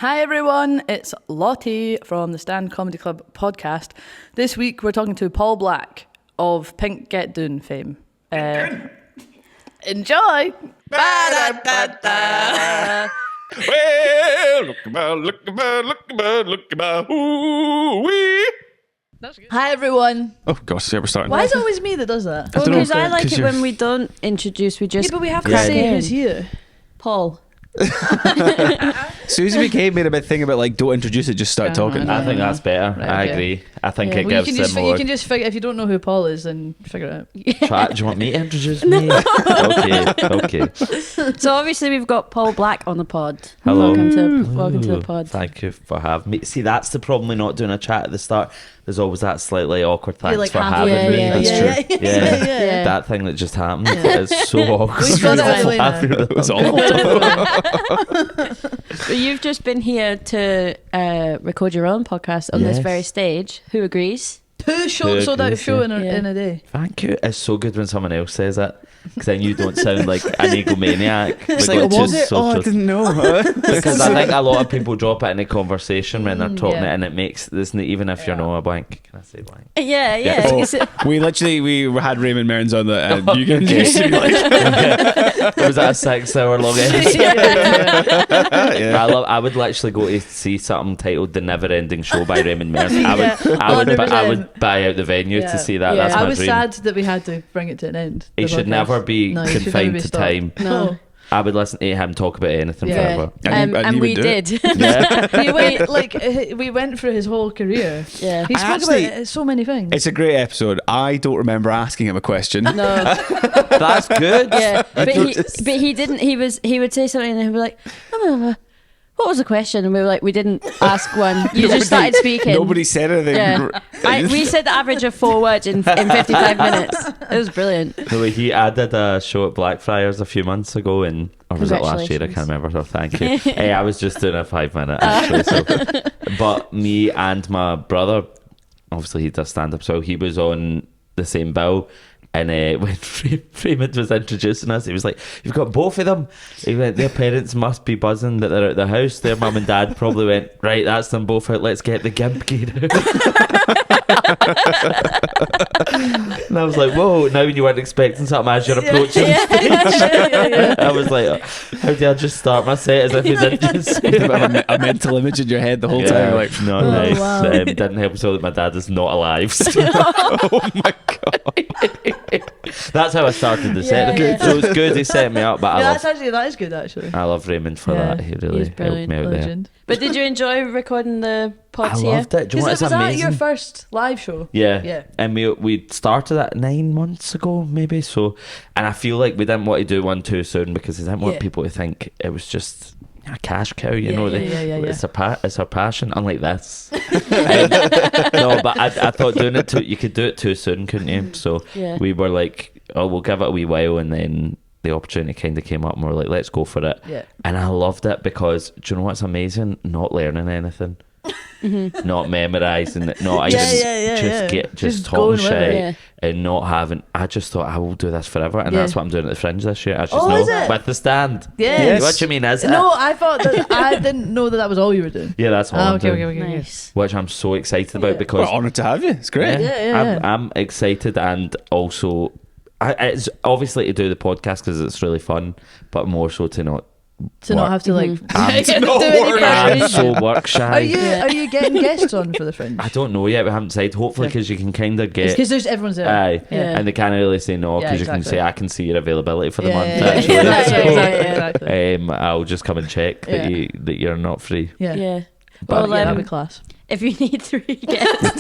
Hi everyone, it's Lottie from the Stand Comedy Club podcast. This week we're talking to Paul Black of Pink Get Doon fame. Enjoy! Well, look about, ooh-wee. Hi everyone. Oh gosh, yeah, we're starting. Why is it always me that does that? I don't know, Because I like 'cause it you're- when we don't introduce, we just Yeah, but we have to crack say in. who's here. Paul. Susie McCabe made a big thing about like, don't introduce it, just start talking. I think that's better. Right, I okay. agree. I think Yeah. it Well, gives them more. you can just figure, if you don't know who Paul is, then figure it out. Try, do you want me to introduce me? Okay. So obviously we've got Paul Black on the pod. Hello. Welcome to the pod. Thank you for having me. See, that's the problem with not doing a chat at the start. There's always that slightly awkward thanks like for halfway. having me. Yeah, That's yeah, true. Yeah. That thing that just happened is so awkward. We've got it early I now. feel It was awful. But you've just been here to record your own podcast on this Yes. very stage. Who agrees? Two shows sold out agrees, show yeah. in a day. Thank you. It's so good when someone else says it, because then you don't sound like an egomaniac. It's We like, got was two it? Oh, I socials. didn't know. Because I think a lot of people drop it in a conversation when they're talking yeah. it, and it makes this, even if you're not a blank. Can I say blank? Yeah. Oh, It's- we had Raymond Mearns on the, and you can just be like, Was that a 6 hour long episode? yeah. I would literally go to see something titled "The Never Ending Show" by Raymond Mears. I would 100%. buy out the venue Yeah. to see that. Yeah. That's I my was dream. sad that we had to bring it to an end. He the should podcast. never be No, he should confined never be to stopped. time. No. I would listen to him talk about anything Yeah. forever. And and you we would do it. did. Yeah. we went through his whole career. Yeah. He spoke actually- about so many things. It's a great episode. I don't remember asking him a question. No. That's good. Yeah. But he didn't. He would say something and he'd be like, what was the question? And we were like, we didn't ask one. You just started speaking. Nobody said anything. Yeah. We said the average of 4 words in 55 minutes. It was brilliant. So he added a show at Blackfriars a few months ago, or was it last year? I can't Congratulations. remember. So thank you. Hey, I was just doing a 5 minute actually. So, but me and my brother, obviously he does stand up, so he was on the same bill. And when Freeman was introducing us, he was like, "You've got both of them." He went, "Their parents must be buzzing that they're at the house." Their mum and dad probably went, "Right, that's them both out. Let's get the gimp gear." And I was like, "Whoa!" Now you weren't expecting something as you're approaching the stage. I was like, "How do I just start my set as if he's introducing?" a mental image in your head the whole time. Like, not Oh, nice. wow. Didn't help so that my dad is not alive. oh my god. That's how I started the set. Yeah. So it was good. He set me up, but Yeah, that is good actually. I love Raymond for Yeah. that. He really He's helped brilliant. me out there. Legend. But did you enjoy recording the I pods here? loved it. Do you know Was what's that amazing? your first live show? Yeah. Yeah. And we started that 9 months ago, maybe. So, and I feel like we didn't want to do one too soon because we didn't want Yeah. people to think it was just a cash cow, you Yeah, know. yeah. It's our passion, unlike this. No, but I thought doing it you could do it too soon, couldn't you? So Yeah. we were like, oh, we'll give it a wee while, and then the opportunity kind of came up, and we were like, let's go for it. Yeah. And I loved it because, do you know what's amazing? Not learning anything. Not memorising it, not even just talking going with shit it. Yeah. and not having. I just thought I will do this forever, and Yeah. that's what I'm doing at the Fringe this year. I just Oh, know is it? with the stand. Yes. What do you mean? Is No, it? I thought that I didn't know that was all you were doing. Yeah, that's all Ah, I'm okay, doing. okay. Nice. Which I'm so excited about because We're honoured to have you. It's great. Yeah. I'm excited, and also it's obviously to do the podcast because it's really fun, but more so to not To not have to like I'm do any preparation. so work shy. Are you getting guests on for the Fringe? I don't know yet. We haven't decided. Hopefully, because you can kind of get. Because there's everyone's there. Aye, Yeah. and they can't really say no because Yeah, you can exactly. say I can see your availability for the month. Yeah, Actually, exactly. I'll just come and check that Yeah. you're not free. Yeah. Yeah. But Well, Yeah, that'd be class. if you need 3 guests,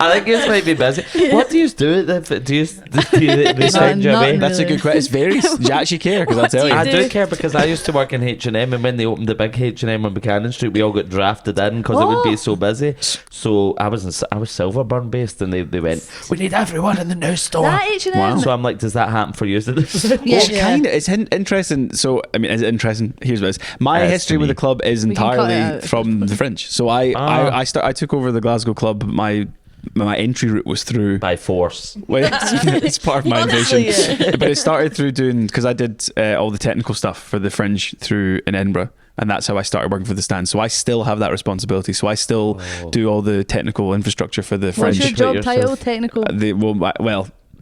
I think you might be busy. What do you do? Do you send you away? nothing. That's a good question. It's very. Do you actually care? Because I'll tell you. I do? do care because I used to work in H&M, and when they opened the big H&M on Buchanan Street, we all got drafted in because it would be so busy. So I was Silverburn based, and they went, we need everyone in the new store. That H&M. Wow. So I'm like, does that happen for you? Yeah. Well, kind of. It's interesting. So, I mean, is it interesting? Here's what it is. My It's history to with me. the club is We can cut it entirely out. from the Fringe. So I took over the Glasgow club. My entry route was through. By force. Well, it's part of my Honestly, invasion. But it started through doing, because I did all the technical stuff for the Fringe through in Edinburgh and that's how I started working for the stand. So I still have that responsibility. So I still do all the technical infrastructure for the What's French. your job yourself- title? Technical.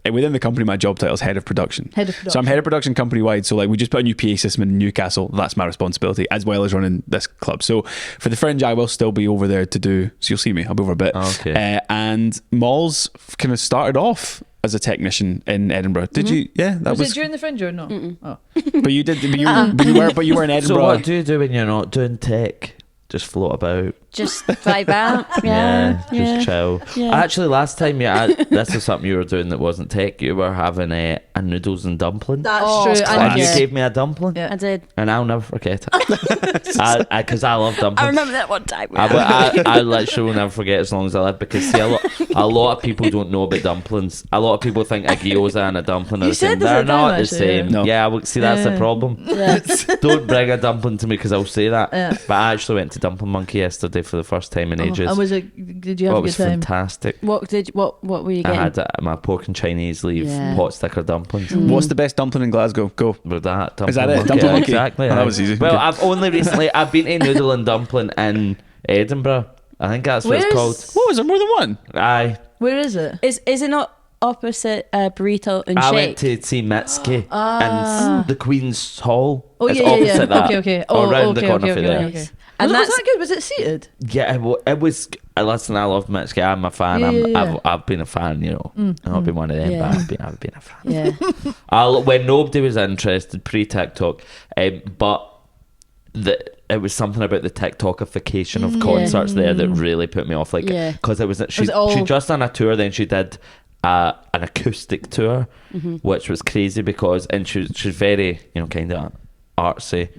Within the company, my job title is head of production. Head of So I'm production. head of production company wide. So like we just put a new PA system in Newcastle. That's my responsibility, as well as running this club. So for the Fringe, I will still be over there to do. So you'll see me. I'll be over a bit. Okay. And Malls kind of started off as a technician in Edinburgh. Did you? Yeah, that Was was. it during the Fringe or no? Oh. But you did. But you were in Edinburgh. So what do you do when you're not doing tech? Just float about. Just vibe out. Yeah. Just chill. Yeah. Actually, last time this is something you were doing that wasn't tech. You were having a noodles and dumpling. That's Oh, true. it's And And you Yeah. gave me a dumpling, Yeah. I did. and I'll never forget it. Because I love dumplings. I remember that one time. I literally will never forget as long as I live, because see, a lot of people don't know about dumplings. A lot of people think a gyoza and a dumpling are You the said same. this at They're the time, not the actually, same. yeah. No. Yeah, well, see, that's the Yeah. problem. Yeah. Don't bring a dumpling to me, because I'll say that. Yeah. But I actually went to Dumpling Monkey yesterday for the first time in ages. And was it? Did you have Oh, a it was good time? fantastic. What were you I getting? had my pork and Chinese leaf Yeah. pot sticker dumplings. What's the best dumpling in Glasgow? Go. With that, Is that Dumpling it? Monkey. Dumpling Monkey? Exactly. Oh, that aye. was easy. Well, Okay. I've only recently I've been to Noodle and Dumpling in Edinburgh. I think that's what it's called. What was there more than one? Aye. Where is it? Is it not opposite Burrito and I Shake? went to see Mitski and the Queen's Hall. Oh, It's yeah, yeah, yeah. opposite that. Okay. Or Oh, round the okay, corner okay, from okay, there. okay. And was that's that good? Was it seated? Yeah, it was. Listen, I love Mitski. I'm a fan. Yeah. I've been a fan. You know, I've not been one of them, Yeah. but I've been a fan. Yeah. When nobody was interested pre-TikTok, but it was something about the TikTokification of concerts there that really put me off. Like, Yeah. because it was she it all- she just done a tour, then she did an acoustic tour, which was crazy because she's very kind of artsy,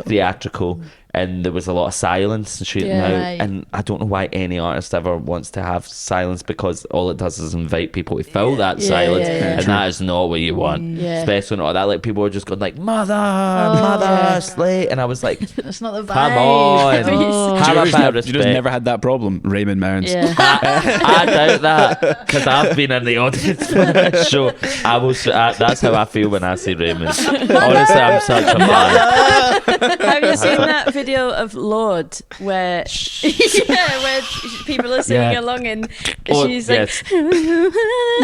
theatrical. And there was a lot of silence and shit Yeah. now. Right. And I don't know why any artist ever wants to have silence, because all it does is invite people to fill that Yeah, silence, yeah, yeah. and that is not what you want. Yeah. Especially not that, like, people are just going like, mother, yeah. slay, and I was like, It's not the vibe. come on, Oh. have a You bit of just respect. never had that problem, Raymond Mearns. Yeah. I doubt that, because I've been in the audience for this show. That's how I feel when I see Raymond. Honestly, I'm such a fan. Have you seen that video of Lord where where people are singing Yeah. along and Oh, she's like yes.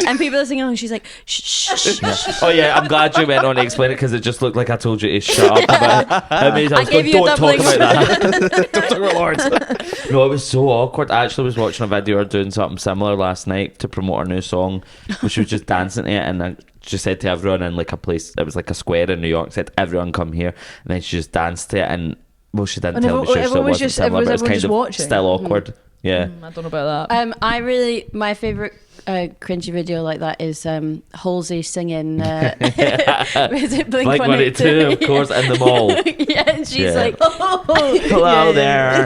and people are singing along and she's like shh, shh, shh, shh. Oh yeah, I'm glad you went on to explain it, because it just looked like I told you to shut up about it. It made- I was gave going, you a don't talk dumpling." about that. Don't talk about Lords. No, it was so awkward. I actually was watching a video or doing something similar last night to promote our new song, where she was just dancing to it, and I just said to everyone in like a place, it was like a square in New York, said everyone come here, and then she just danced to it, and well, she didn't And tell me sure, so it everyone was wasn't just- similar, but it was everyone kind just of watching. still awkward. Yeah. I don't know about that. My favorite cringy video like that is Halsey singing is it Like 182, of course, in the mall. yeah, and she's Yeah. like Hello there.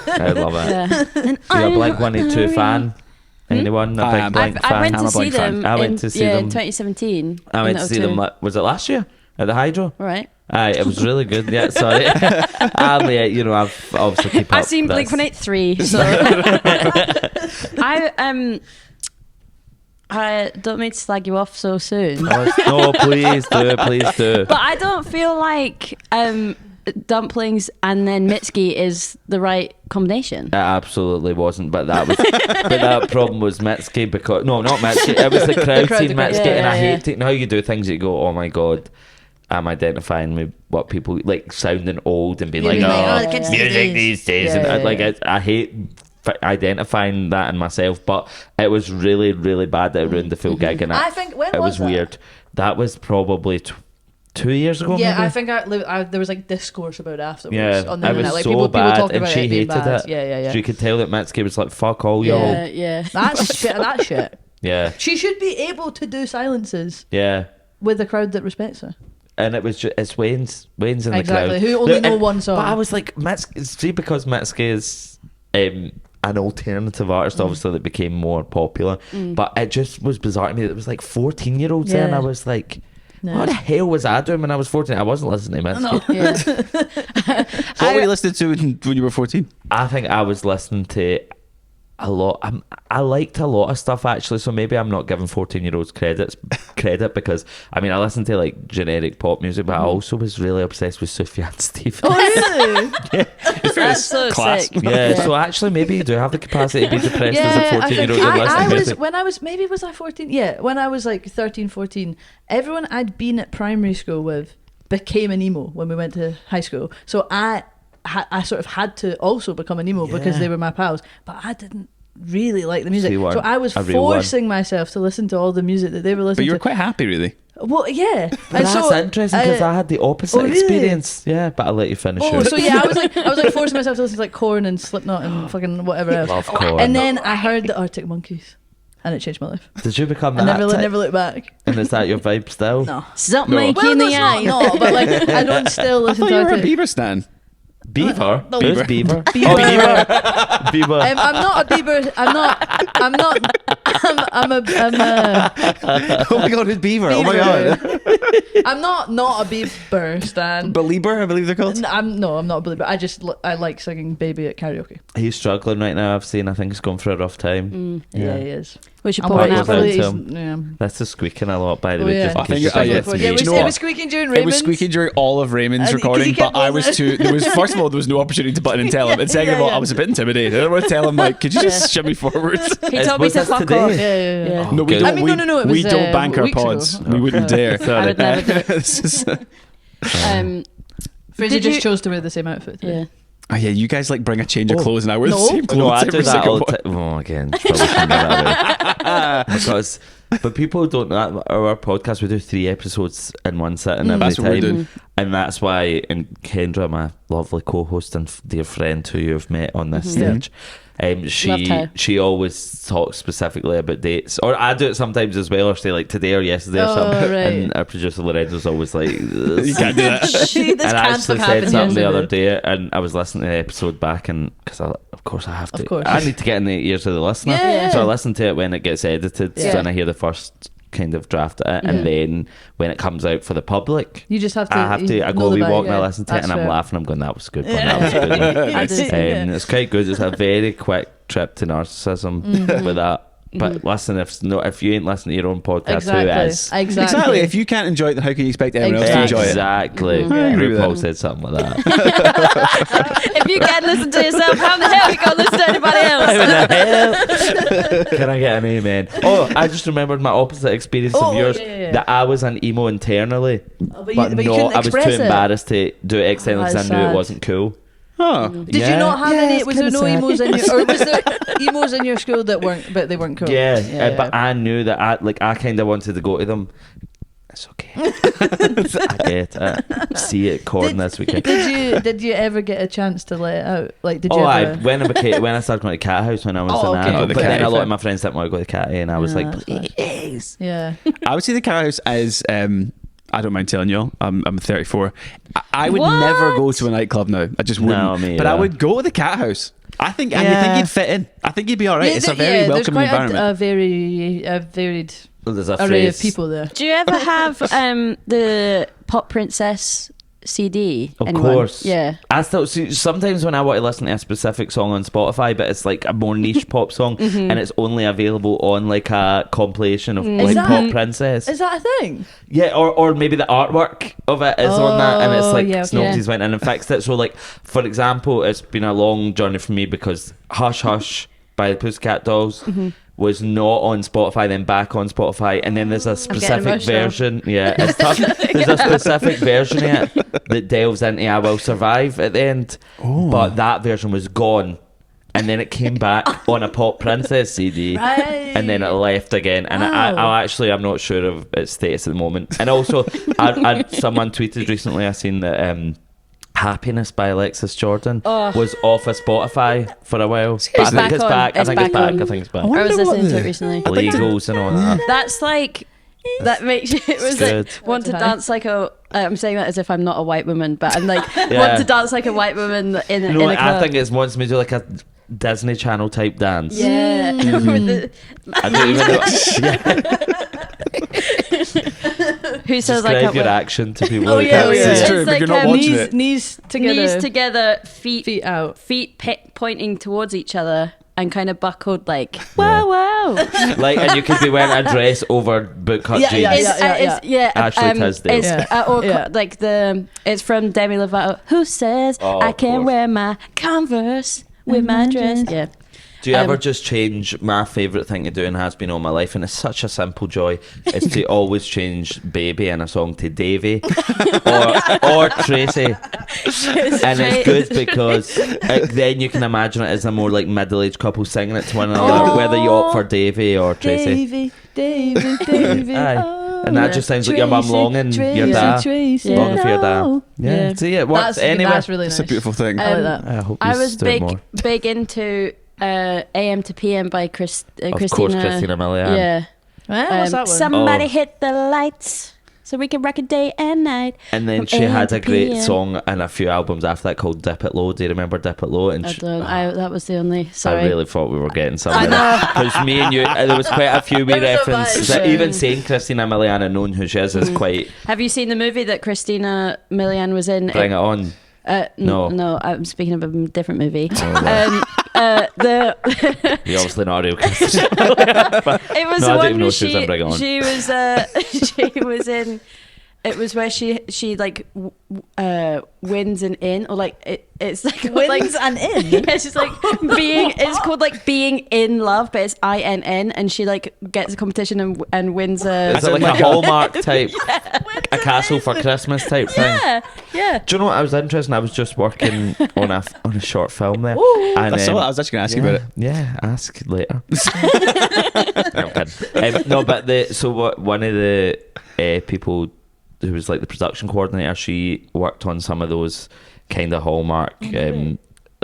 I love it. yeah. And Are you a I'm Blink 182 hungry. fan? Anyone? A I big am. Blink I fan? went I'm to a see Blink fan. them. I went to see them. in 2017. I went to in see them. O2. Was it last year at the Hydro? Right. Aye, it was really good. Yeah, sorry. I've obviously keep up. I've seen Blink That's- 183, so I don't mean to slag you off so soon, No, please do. but I don't feel like dumplings and then Mitski is the right combination. It absolutely wasn't, but that was. But that problem was Mitski, because no, not Mitski. It was the crowd crowd, scene the crowd. Mitski, Yeah, and I yeah, hate it. Now you do things that you go, oh my god. I'm identifying with what people like, sounding old and being Yeah, like, being like, oh, oh, the kids music these days, Yeah, and yeah, like yeah. I hate identifying that in myself, but it was really, really bad that it ruined the full gig, and I think when it was that? weird. That was probably 2 years ago. Yeah, maybe? I think there was like discourse about it afterwards. Yeah, on the it was internet. Like so people bad, talking and about she it being hated bad. it. Yeah. So you could tell that Mitski was like, "Fuck all y'all." Yeah, yeah. That's shit. That shit. Yeah, She should be able to do silences yeah. with a crowd that respects her. And it was just, it's Wayne's in the crowd. Exactly, who only know one song. But I was like, Mitski, see, because Mitski is an alternative artist, obviously, that became more popular. But it just was bizarre to me that it was like 14-year-olds there, and I Yeah. was like, No. what the hell was I doing when I was 14? I wasn't listening to Mitski. Yeah. What were you listening to when you were 14? I think I was listening to a lot. I liked a lot of stuff actually, so maybe I'm not giving 14-year-olds credit because I mean I listen to like generic pop music, but I also was really obsessed with Sufjan Stevens. Oh really? That's so class. sick. Yeah, so actually maybe you do have the capacity to be depressed as a I 14-year-old think and listen I to was music. when I was maybe was I 14? Yeah, when I was like 13, 14, everyone I'd been at primary school with became an emo when we went to high school. So I sort of had to also become an emo because Yeah. they were my pals, but I didn't really like the music. So you weren't So I was a real one. forcing myself to listen to all the music that they were But listening you were to. quite happy, really. Well, yeah. But that's interesting because I had the opposite Oh, really? experience. Yeah, but I'll let you finish Oh, yours. so yeah, I was like forcing myself to listen to like Korn and Slipknot and fucking whatever else. Love Korn. And then I heard the Arctic Monkeys, and it changed my life. Did you become I that type? never looked back. And is that your vibe still? No. Stop No. making Well, the that's eye. not, but like I don't still I listen thought to you were a Arctic. Bieber stan. Beaver? No. Who's Bieber. Beaver? Bieber. Oh, Bieber. Bieber. I'm not a Bieber. I'm a. Oh my god, it's Beaver. Oh my Beaver. god. I'm not a Bieber stan. Belieber, I believe they're called. I'm not a believer. I like singing "Baby" at karaoke. He's struggling right now. I've seen. I think he's going through a rough time. Yeah, he is. We should I'm pour one worried out for about him. him. Yeah. This is squeaking a lot, by the Oh, way. yeah. Just in I think case it- you yeah, guys Yeah, can Do you know it what? was squeaking during It Raymond's. was squeaking during all of Raymond's And 'cause he recording, kept but I was buzzing. too. There was first of all there was no opportunity to button and tell him, and second of all I was a bit intimidated. I didn't want to tell him like, could you just shove me forward? He told me Was to this fuck today? off. Yeah. Yeah. No, we good. don't. I mean, no, it we was, don't bank our weeks ago. pods. We wouldn't dare. I would never do it. This is- Fraser Did just you- chose to wear the same outfit. Yeah. Oh yeah, you guys like bring a change of Oh, clothes, and I wear the no. same clothes No, I do every that single all the one. time. Oh, again, probably shouldn't do that way. Because, but people don't know our podcast. We do 3 episodes in one sitting every That's what we're time, doing. and that's why. And Kendra, my lovely co-host and dear friend, who you've met on this Yeah. stage, Loved she her. she always talks specifically about dates, or I do it sometimes as well, or say like today or yesterday or Oh, something. right. And our producer Lorenzo's always like, You can't do that. this and I can't actually have said happened something the other yesterday. day, and I was listening to the episode back, and because of course I have to, Of course. I need to get in the ears of the listener. Yeah. So I listen to it when it gets edited, Yeah. so when I hear the first kind of draft of it, and then when it comes out for the public, You just have to. I know go a wee the walk vibe, and I yeah. listen to it, That's and I'm fair. laughing. I'm going, that was a good one. That was a good one. I did, yeah. It's quite good. It's a very quick trip to narcissism with that. But listen, if you ain't listening to your own podcast, Exactly. who is? Exactly. If you can't enjoy it, then how can you expect anyone else to enjoy it? Exactly. I agree with RuPaul that. said something like that. If you can't listen to yourself, how the hell you gonna listen to anybody else? Can I get an amen? Oh, I just remembered my opposite experience Oh, of yours. yeah. That I was an emo internally, but you but couldn't no, I was too express it. embarrassed to do it externally because That's I knew sad. it wasn't cool. Huh. Did Yeah. you not have Yeah, any? it's Was there kinda no sad. emos in your, or was there emos in your school that weren't, but they weren't cool? Yeah, but I knew that I kind of wanted to go to them. It's okay. I get it. See it, Corn this weekend. Did you ever get a chance to let it out? Like, did you Oh, ever? when I started going to Cat House when I was Oh, an okay. adult, Oh, the but Cat then a House, lot yeah. of my friends didn't want to go to Cat, and I was Yeah, like, that's fine. please. Yeah. I would say the Car House is. I don't mind telling you, I'm 34. I would What? never go to a nightclub now. I just wouldn't. No, me but I either. would go to the Cat House. I think you Yeah. think you'd fit in. I think you'd be all right. It's a very welcoming there's quite environment. a varied Well, there's a array phrase. of people there. Do you ever have the Pop Princess CD? Of Anyone? course. Yeah. I still see sometimes when I want to listen to a specific song on Spotify, but it's like a more niche pop song, and it's only available on like a compilation of like that- Pop Princess. Is that a thing? Yeah, or maybe the artwork of it is on that, and it's Oh, like yeah, okay. nobody's went in and fixed it. So like, for example, it's been a long journey for me because Hush Hush by the Pussycat Dolls was not on Spotify, then back on Spotify, and then there's a specific emotional. version. Yeah, it's tough. There's a specific version of it that delves into "I Will Survive" at the end, but that version was gone. And then it came back on a Pop Princess CD, Right. and then it left again. And Wow. I'm not sure of its status at the moment. And also, someone tweeted recently, I seen that "Happiness" by Alexis Jordan was off of Spotify for a while. But I It's think back it's on. back. I It's think it's back back. on. I think it's back. I wonder I was what listening to the- it recently. Legals and all that. That's like that makes it was like good. want to That's dance like a. I'm saying that as if I'm not a white woman, but I'm like Yeah. want to dance like a white woman in You a know what? club. I think it wants me to do like a Disney Channel type dance. yeah. With the- I don't even know. who says like Describe a your action to people Oh, who yeah, can't yeah. see It's it. true, It's but like you're not a watching Knees, it. knees together, knees together, feet feet out. pointing towards each other. and kind of buckled like wow. Like, and you could be wearing a dress over bootcut Yeah, jeans. yeah. It's Ashley Tisdale. Yeah. Like it's from Demi Lovato. Who says Oh, I of can't course. wear my Converse with my dress? Yeah. Do you ever just change? My favourite thing to do and has been all my life, and it's such a simple joy, is to always change Baby in a song to Davy or Tracy. And it's good because then you can imagine it as a more like middle-aged couple singing it to one another, whether you opt for Davy or Tracy. Davy. Aye. Oh, And that just sounds like your mum longing your dad. Tracy, Longing for your dad. no. Yeah. See, it works anyway. That's really nice. It's a beautiful thing. I like that. I hope I you was do it more. big into AM to PM by Christina. Of course, Christina Milian. Yeah. What's that one? Somebody Oh. hit the lights so we can rock it day and night. And then From she had AM a to great PM. song and a few albums after that called Dip It Low. Do you remember Dip It Low? And That was the only. Sorry. I really thought we were getting something. know. Because me and you, there was quite a few wee It was a references. vibe. Even saying Christina Milian and knowing who she is quite Have you seen the movie that Christina Milian was in? bring it on. No. No, I'm speaking of a different movie. Oh, well. You're obviously not a real Christina. It was No, the I didn't one even know where she was in Bring It On. she was she was in. It was where she like wins and in, or like it's like Wins like, and in? Yeah, she's like being. It's called like being in love, but it's INN, and she like gets a competition and wins a. Is it like a Hallmark type, a Castle for Christmas type thing? Yeah. Do you know what I was interested in? I was just working on a short film there. And, I saw that. I was actually going to ask you about it. Yeah, ask later. No, I'm kidding. No, but one of the people who was like the production coordinator, she worked on some of those kind of Hallmark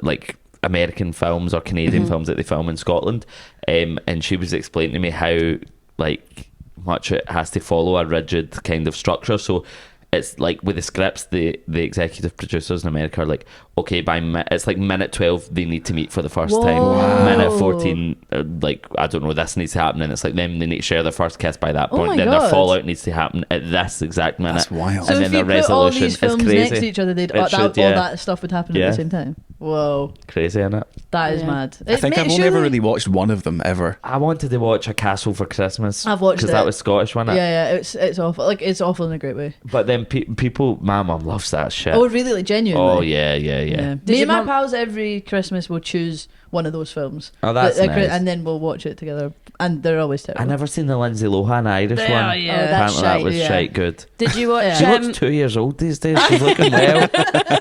like American films or Canadian films that they film in Scotland, and she was explaining to me how like much it has to follow a rigid kind of structure. So it's like with the scripts, the executive producers in America are like, okay, it's like minute 12 they need to meet for the first time. Whoa. Minute 14, like I don't know, this needs to happen, and it's like them, they need to share their first kiss by that Oh point. my Then their God. fallout needs to happen at this exact minute. That's wild. So And if then you the put all resolution these is films crazy. next to each other, It all should, yeah. that stuff would happen at Yeah. the same time. Whoa, Crazy, innit? that is Yeah. mad. I think I've only ever really watched one of them ever. I wanted to watch A Castle for Christmas. I've watched because it. that was Scottish, wasn't it? Yeah, it's awful. Like it's awful in a great way. But then people, my mum loves that shit. Oh, really? Like genuinely? Oh, yeah. Yeah. Did Me your and my mum- pals every Christmas will choose one of those films. Oh, that's nice. And then we'll watch it together, and they're always terrible. I never seen the Lindsay Lohan Irish They one. are, yeah. Oh, that's Apparently that shite, was yeah. shite good. Did you watch? Yeah. She looks 2 years old these days. She's looking well.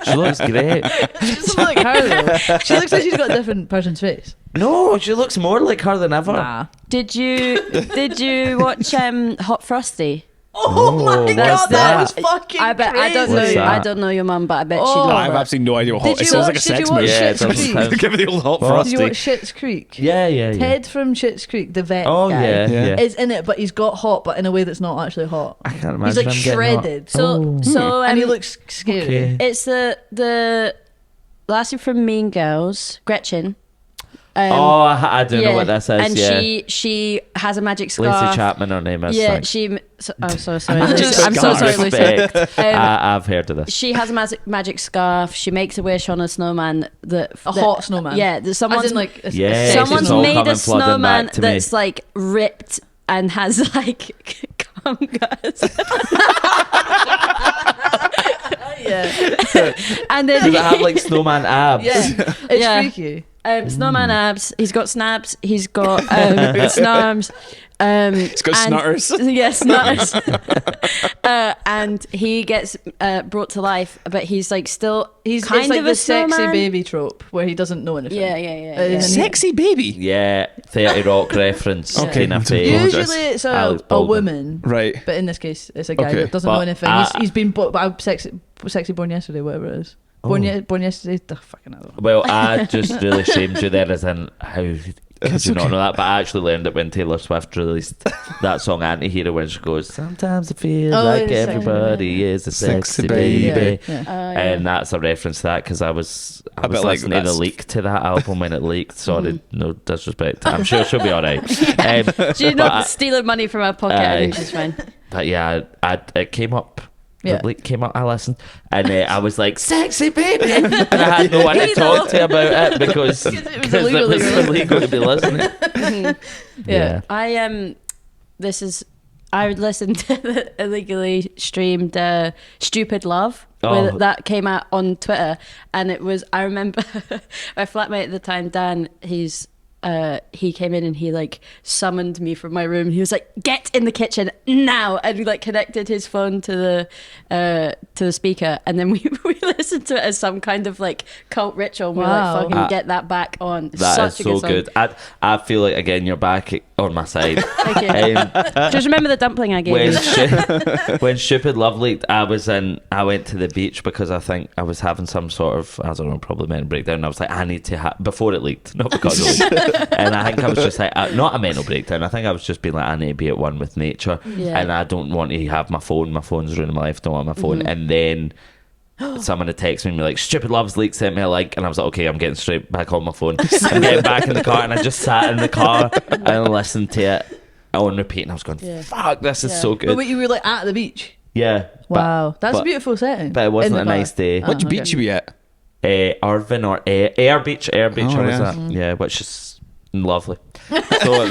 She looks great. She doesn't look like her though. She looks like she's got a different person's face. No, she looks more like her than ever. Nah. Did you watch Hot Frosty? Oh my what's god, that that? was fucking I bet I don't What's know. that? I don't know your mum, but I bet she'd Oh. love I have it. absolutely no idea what hot. Did It you sounds like a watch- sex did you watch movie. Yeah, it Schitt's does Creek? sound- Give me the old hot What? frosty. Did you watch Schitt's Creek? Yeah. Ted from Schitt's Creek, the vet Oh, guy, yeah. Yeah. is in it, but he's got hot, but in a way that's not actually hot. I can't imagine He's like him getting hot. shredded. So And he looks scary. Okay. it's the lassie from Mean Girls, Gretchen. Oh, I don't know what this is. And yeah. she has a magic scarf. Lacey Chapman, her name is. Yeah, thanks. I'm so sorry. Magic Lucy. I'm so sorry, scarf. Lucy. Respect. Um, I've heard of this. She has a magic scarf. She makes a wish on a snowman. A hot snowman. Yeah, that As someone's in, like, a Yeah, sexy it's someone's all made coming a flooding snowman back to me. that's like ripped and has like cum guts. Yeah. And then Does it have like snowman abs? Yeah. It's Yeah. freaky. snowman abs. He's got snaps. He's got snarms. It's got and- snutters. Yeah, snutters. And he gets brought to life, but he's like still He's kind it's like of the a sexy snowman. baby trope where he doesn't know anything. Yeah. Yeah. Sexy baby. Yeah, 30 Rock reference. Okay, Tina I'm Fey. apologise. Usually it's Alex a Baldwin. woman, Right. but in this case it's a guy Okay. that doesn't But know anything. He's been by sexy born yesterday, whatever it is. Born yesterday. Fucking hell. Well, I just really shamed you there as in how could That's you not okay. know that? But I actually learned it when Taylor Swift released that song Anti-Hero when she goes, sometimes it feels Oh, like it's everybody is a sexy Sexy baby. baby. Yeah. And that's a reference to that because I was I bet, like, listening to the that's- leak to that album when it leaked. Sorry, no disrespect. I'm sure she'll be alright. She's but not stealing money from our pocket. I think Aye. she's fine. But yeah, it came up Yeah. The Bleak came out, I listened, and I was like, "Sexy baby," and I had no one to talk to about it because it was it illegally was released. illegal to be listening. Yeah. I would listen to the illegally streamed Stupid Love. Oh. That came out on Twitter, and it was, I remember my flatmate at the time, Dan, he came in and he like summoned me from my room. He was like, "Get in the kitchen now!" And we like connected his phone to the speaker, and then we listened to it as some kind of like cult ritual. And we were Wow. like, "Fucking get that back on!" That Such is a so good song. good. I feel like again you're back on my side. Thank you. Just remember the dumpling I gave When you. when Stupid Love leaked, I went to the beach because I think I was having some sort of, I don't know, probably mental breakdown. And I was like, I need to before it leaked, not because it leaked. And I think I was just like, not a mental breakdown. I think I was just being like, I need to be at one with nature, Yeah. and I don't want to have my phone. My phone's ruining my life. Don't want my phone. Mm-hmm. And then someone had texted me and be like, "Stupid Love's leaked, sent me a link," and I was like, okay, I'm getting straight back on my phone. I'm getting back in the car, and I just sat in the car and listened to it on repeat, and I was going, Yeah. fuck, this is Yeah. so But good. wait, you were like at the beach. Yeah. Wow, that's a but- beautiful setting. but it wasn't In the a car. nice day. Which Oh, beach okay. you be at? Irvine or Air Beach. Oh, I was yeah. at. Yeah, which is lovely. So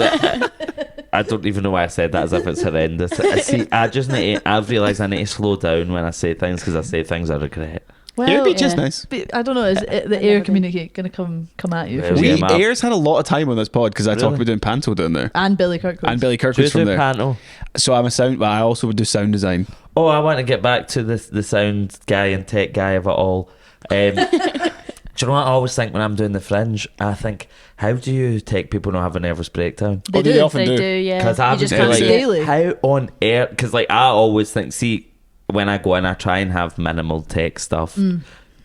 I don't even know why I said that as if it's horrendous. I've realised I need to slow down when I say things because I say things I regret. Well, Air Beach is yeah. nice. but I don't know. Is the I've air never communicate going to come at you? Yeah, For we- you? We map. Ayers had a lot of time on this pod because I talked Really? about doing panto down there. And Billy Kirkwood. And Billy Do you Kirkwood's do from there. panto? So I'm a sound, but I also would do sound design. Oh, I want to get back to the sound guy and tech guy of it all. Do you know what I always think when I'm doing the Fringe? I think, how do you tech people not have a nervous breakdown? They Oh, do do. they often They do? do, yeah. Because You I just was can't like, see Daily. it. how on air? Because like I always think, see, when I go in, I try and have minimal tech stuff.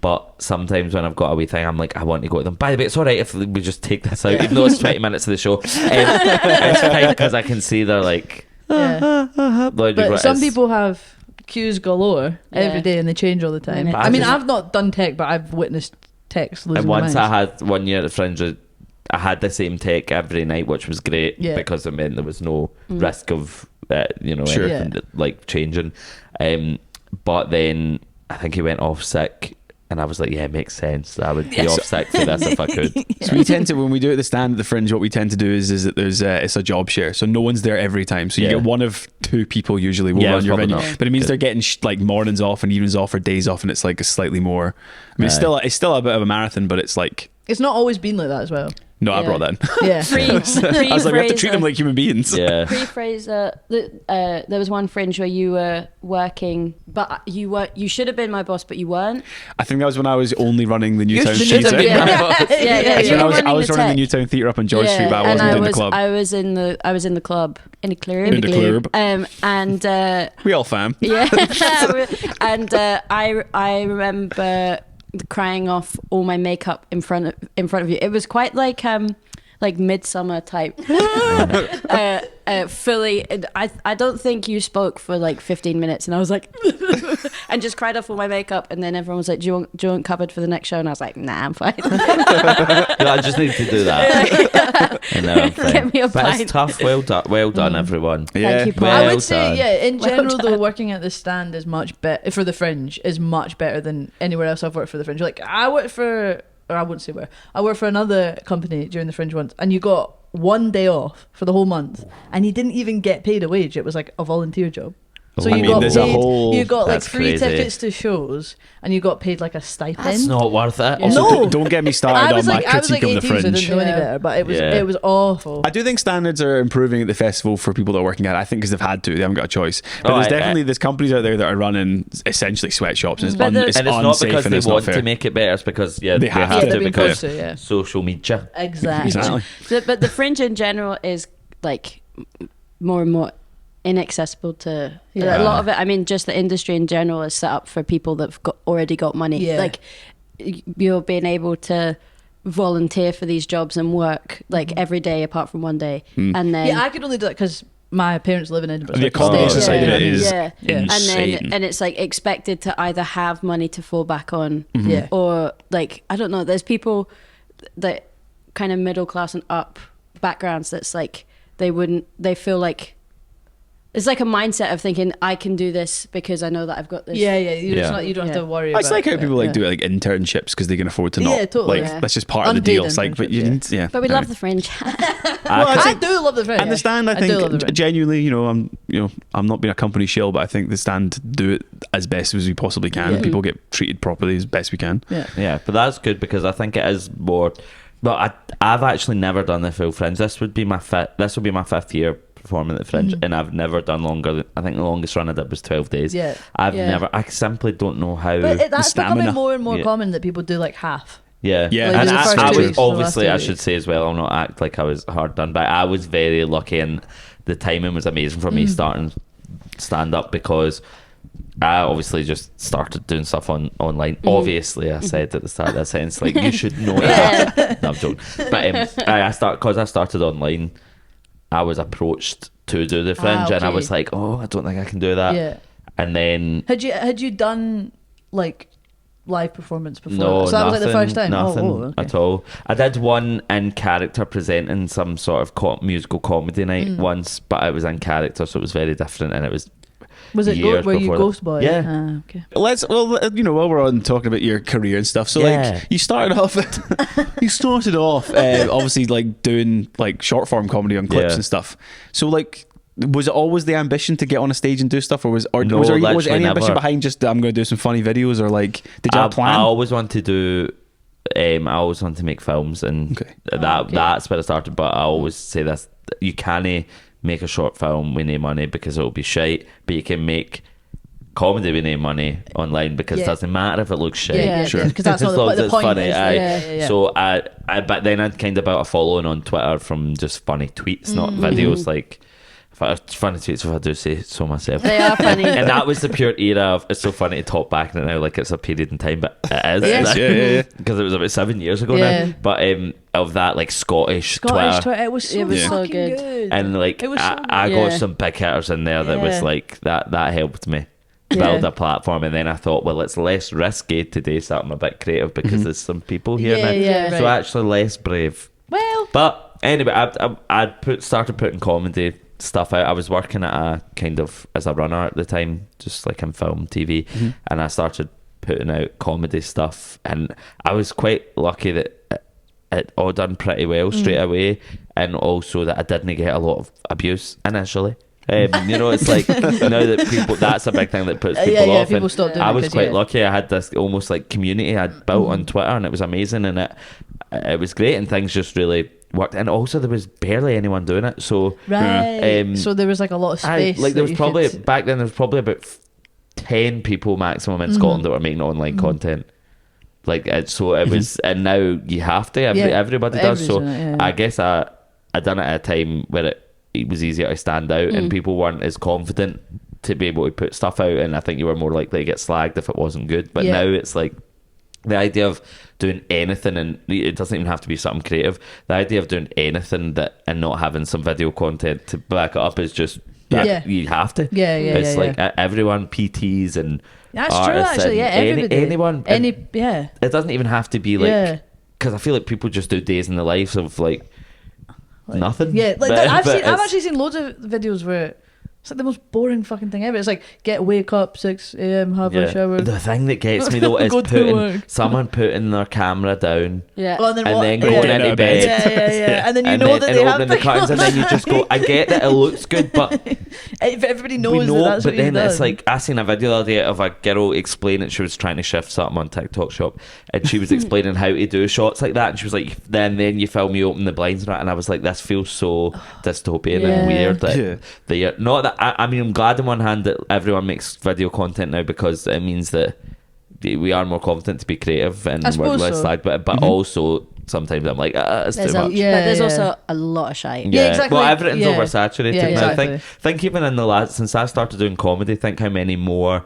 But sometimes when I've got a wee thing, I'm like, I want to go to them. By the way, it's all right if we just take this out, even though it's 20 minutes of the show. It's fine because I can see they're like, Yeah. like, But some it's- people have cues galore every Yeah. day and they change all the time. And I mean, just- I've not done tech, but I've witnessed techs losing And their once minds. I had 1 year at the Fringe, I had the same tech every night, which was great Yeah. because it meant there was no Mm. risk of Sure. anything like changing. But then I think he went off sick, and I was like, yeah, it makes sense. I would be Yes. off sick for this if I could. So we tend to, when we do it at the stand at the Fringe, what we tend to do is that there's it's a job share, so no one's there every time. So you Yeah. get one of two people usually will Yeah, run it's your probably venue, not but it means good. they're getting like mornings off and evenings off or days off, and it's like a slightly more. I mean, Aye. it's still a bit of a marathon, but it's like It's not always been like that as well. no, I Yeah. brought that in. Yeah. I was like, we have to treat them like human beings. Yeah. Pre-Fraser, there was one Fringe where you were working, but you should have been my boss, but you weren't. I think that was when I was only running the Newtown should Theatre. have been Yeah. my boss. Yeah, yeah. It's you when were I was running the tech. Newtown Theatre up on George Street, but I wasn't and doing the club. I was in the club in the club. In the club. And We all fam. yeah, and I remember crying off all my makeup in front of you. It was quite like midsummer type. Fully, I don't think you spoke for like 15 minutes, and I was like, and just cried off all my makeup, and then everyone was like, "Do you want covered for the next show?" And I was like, "Nah, I'm fine." No, I just need to do that. And then I'm fine. Get me a But pint. it's tough. Well done, everyone. Yeah. you, Paul. I Well would say, done. yeah, in Well general, though, done. working at the stand is much better for the Fringe is much better than anywhere else I've worked for the Fringe. Like I worked for, or I wouldn't say where, I worked for another company during the Fringe once, and you got 1 day off for the whole month, and you didn't even get paid a wage. It was like a volunteer job. So Oh, I you mean, got there's a paid. whole- You got like That's free crazy. tickets to shows, and you got paid like a stipend. That's not worth it. Yeah. Also, No. don't get me I started on was my like, I was critique like of 18, the so I Fringe. didn't know any Yeah. better, but Yeah. it was awful. I do think standards are improving at the festival for people that are working at it. I think because they've had to, they haven't got a choice. But Oh, there's companies out there that are running essentially sweatshops. And it's, But it's And it's not unsafe because and they it's not want fair. to make it better. It's because they have have yeah, to they've been because forced to, yeah. social media. Exactly. Exactly. But the Fringe in general is like more and more inaccessible to Yeah. a lot of it. I mean, just the industry in general is set up for people that've already got money. Yeah. Like you're being able to volunteer for these jobs and work like every day apart from one day, and then Yeah, I could only do that because my parents live in Edinburgh. The so I could accommodation stay side of there. it is Yeah. insane. and it's like expected to either have money to fall back on Yeah. or like I don't know, there's people that kind of middle class and up backgrounds that's like they feel like It's like a mindset of thinking I can do this because I know that I've got this. Yeah, yeah. You're just Yeah. not, you don't have Yeah. to worry about It's like how it. people like Yeah. do like internships because they can afford to not. Yeah, totally. Like Yeah. that's just part of the Unpaid deal. It's like, but you internships, need, yeah. But we Anyway. love the fringe. I do love the Fringe. I understand. I do love the think Fringe. genuinely, I'm not being a company shill, but I think the Stand do it as best as we possibly can. Yeah. People get treated properly as best we can. Yeah. Yeah, but that's good because I think it is more. But I've actually never done the full Fringe. This would be my fifth year performing at the Fringe, and I've never done longer. I think the longest run I did was 12 days. Yeah. Yeah. I simply don't know how. But that's becoming stamina. more and more Yeah. common that people do like half. Yeah, Yeah. Like and the first I 2 was weeks, the last obviously 2 I weeks. should say as well. I'll not act like I was hard done, but I was very lucky, and the timing was amazing for me starting stand up because I obviously just started doing stuff online. Obviously, I said at the start of that sentence, like you should know that. No, I'm joking. But I started online. I was approached to do the Fringe, and I okay. was like, oh, I don't think I can do that. Yeah. And then Had you done like live performance before? no, so that was like the first time. nothing Oh, okay. at all. I did one in character presenting some sort of musical comedy night once, but it was in character, so it was very different, and it was Was it years were you before that. Ghost Boy? Yeah. Ah, okay. While we're on talking about your career and stuff, so Yeah. like you started off obviously like doing like short form comedy on clips Yeah. and stuff. So like, was it always the ambition to get on a stage and do stuff, or was No, there literally any ambition never. behind just I'm going to do some funny videos, or like did you have a plan? I always want to do. I always want to make films, and Okay. that's where I started. But I always say this: you can't make a short film with no money because it'll be shite, but you can make comedy with no money online because Yeah. it doesn't matter if it looks shit. Yeah, Sure. because that's not As long the, as the it's point. funny, Is, aye. yeah. So but then I'd kind of built a following on Twitter from just funny tweets, not videos. Like funny tweets, if I do say so myself. They are funny. And that was the pure era of it's so funny to talk back on it now, like it's a period in time, but it is. Yes. Yeah. Because it was about 7 years ago Yeah. now. But of that, like Scottish Scottish Twitter. Twitter. It was so, It was so fucking good. good. And like It was so I good. got Yeah. some big hitters in there that was Yeah. like that helped me Yeah. build a platform. And then I thought, well, it's less risky to do something a bit creative because there's some people here Yeah, now. yeah, So right. actually less brave. Well, But anyway, I started putting comedy stuff out. I was working at a kind of as a runner at the time, just like in film, TV, and I started putting out comedy stuff, and I was quite lucky that it all done pretty well straight away, and also that I didn't get a lot of abuse initially. It's like now that that's a big thing that puts people yeah, off. people and stop doing I it was 'cause, quite yeah. lucky. I had this almost like community I'd built on Twitter, and it was amazing, and it was great, and things just really worked. And also there was barely anyone doing it, so right. So there was like a lot of space. like there that was you probably could- back then there was probably about 10 people maximum in Scotland that were making online content. Like so it was, and now you have to. Yeah, Everybody does. So everybody's doing it, yeah. I guess I done it at a time where it was easier to stand out, and people weren't as confident to be able to put stuff out, and I think you were more likely to get slagged if it wasn't good. But Yeah. now it's like the idea of doing anything, and it doesn't even have to be something creative. The idea of doing anything that and not having some video content to back it up is just Yeah. you have to. Yeah, yeah, It's yeah, like yeah. everyone, PTs and That's true, artists actually. Yeah, and everybody. anyone. Yeah. It doesn't even have to be like, Yeah. because I feel like people just do days in the lives of like nothing. Yeah, like But- I've but it's- actually seen loads of videos where it's like the most boring fucking thing ever. It's like wake up 6 a.m, have a shower. The thing that gets me though is Go to work. someone putting their camera down Yeah. Oh, and then, and what? then yeah. going Yeah. into Yeah. bed. Yeah. And then you and know then, that and they have opening the curtains, and then you just go. I get that it looks good, but everybody knows we know. that that's But what you've then it's done. like I seen a video the other day of a girl explaining she was trying to shift something on TikTok Shop, and she was explaining how to do shots like that, and she was like, then you film you open the blinds and I was like, this feels so dystopian Yeah. and weird that Yeah. they not that I mean I'm glad on one hand that everyone makes video content now because it means that we are more confident to be creative and I we're suppose less so. slagged, but also sometimes I'm like it's There's too a, much. Yeah, but there's yeah. also a lot of shite. Yeah, exactly. Well, everything's Yeah. oversaturated Yeah, now. exactly. Think even in the last since I started doing comedy, think how many more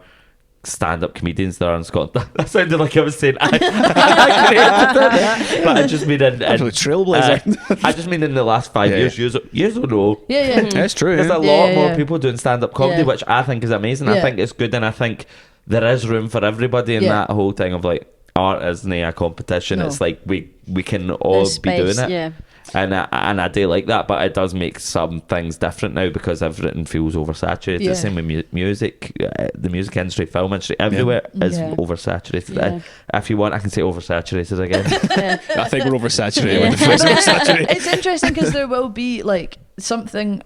stand-up comedians there are in Scotland. That sounded like I was saying I created it, but I just mean in Absolute trailblazer. I just mean in the last 5 Yeah. years. Years ago, Yeah. That's true. there's a Yeah. lot Yeah, more yeah. people doing stand-up comedy, Yeah. which I think is amazing. I Yeah. think it's good, and I think there is room for everybody in Yeah. that whole thing of like art isn't a competition. No. It's like we can all There's be doing space, it. yeah. and I do like that, but it does make some things different now because everything feels oversaturated. Yeah. Same with music, the music industry, film industry, everywhere is Yeah. oversaturated. Yeah. If you want, I can say oversaturated again. I think we're oversaturated with the phrase oversaturated. It's interesting because there will be like something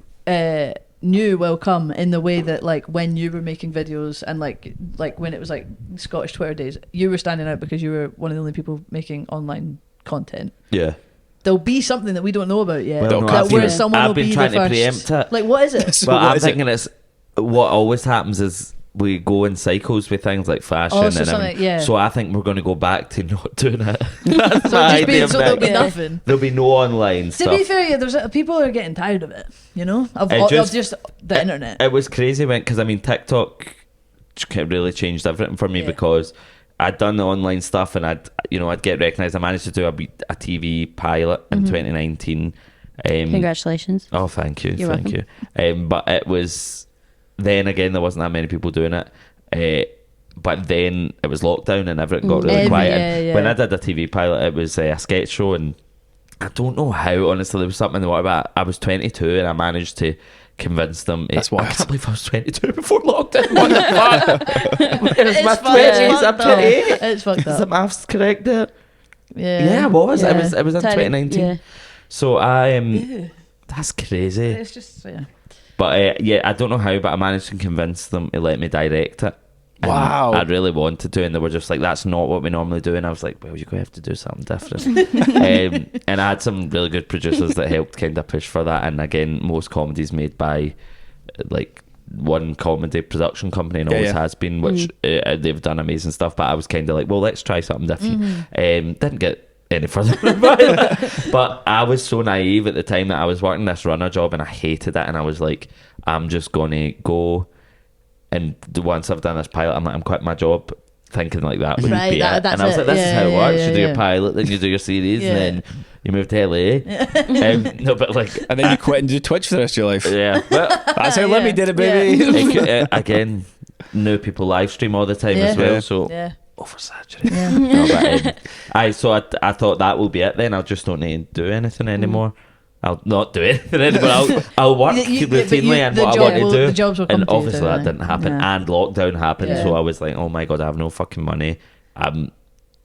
new will come in the way that like when you were making videos and like when it was like Scottish Twitter days, you were standing out because you were one of the only people making online content. Yeah. There'll be something that we don't know about yet. Well, no, that I've where been- someone I've will been be trying the to first. preempt it. Like, what is it? So But what I'm is it? thinking it's what always happens is we go in cycles with things like fashion Oh, so and everything. something- yeah. So I think we're going to go back to not doing it. So, That's my just be, idea. so there'll be Yeah. nothing. There'll be no online To stuff. be fair, yeah, there's people are getting tired of it. You know, of It just the internet. It was crazy because I mean TikTok really changed everything for me Yeah. because I'd done the online stuff and I'd get recognised. I managed to do a TV pilot in Mm-hmm. 2019. Congratulations. Oh, thank you, You're thank you. But it was then again there wasn't that many people doing it. But then it was lockdown and everything got really quiet. And yeah. when I did a TV pilot, it was a sketch show, and I don't know how. Honestly, there was something in the water. But I was 22 and I managed to convince them. That's I wild. can't believe I was 22 before lockdown. What the fuck? Where's my It's fucked- it's 20s? I'm fucked up. 28. It's fucked Is the up. maths correct there? Yeah, Yeah, it was. Yeah. It was in 2019. Yeah. So I am. That's crazy. It's just yeah. But yeah, I don't know how, but I managed to convince them to let me direct it. And Wow. I really wanted to, and they were just like, "That's not what we normally do." And I was like, "Well, you're going to have to do something different." And I had some really good producers that helped kind of push for that. And again, most comedies made by like one comedy production company, and Yeah, always yeah. has been, which they've done amazing stuff. But I was kind of like, "Well, let's try something different." Didn't get any further, but I was so naive at the time that I was working this runner job and I hated it, and I was like, I'm just gonna go, and once I've done this pilot, I'm like, I'm quitting my job, thinking like that would Right, be that- it. that's And I was it. like, this is Yeah, how it yeah, works. yeah, You do yeah. your pilot, then you do your series, Yeah. and then you move to LA. No, but like, And then you quit and do Twitch for the rest of your life. yeah, but That's how Yeah. Lemmy did it, baby. again, new people live stream all the time as Yeah. well, so Yeah. oversaturated. Yeah. No, but, I thought that will be it then. I'll just not need to do anything anymore. I'll not do anything anymore. I'll work But routinely and the what I job want to will- do. the jobs will come And to you obviously too, that right? didn't happen, Yeah. and lockdown happened. Yeah. So I was like, oh my god, I have no fucking money. I'm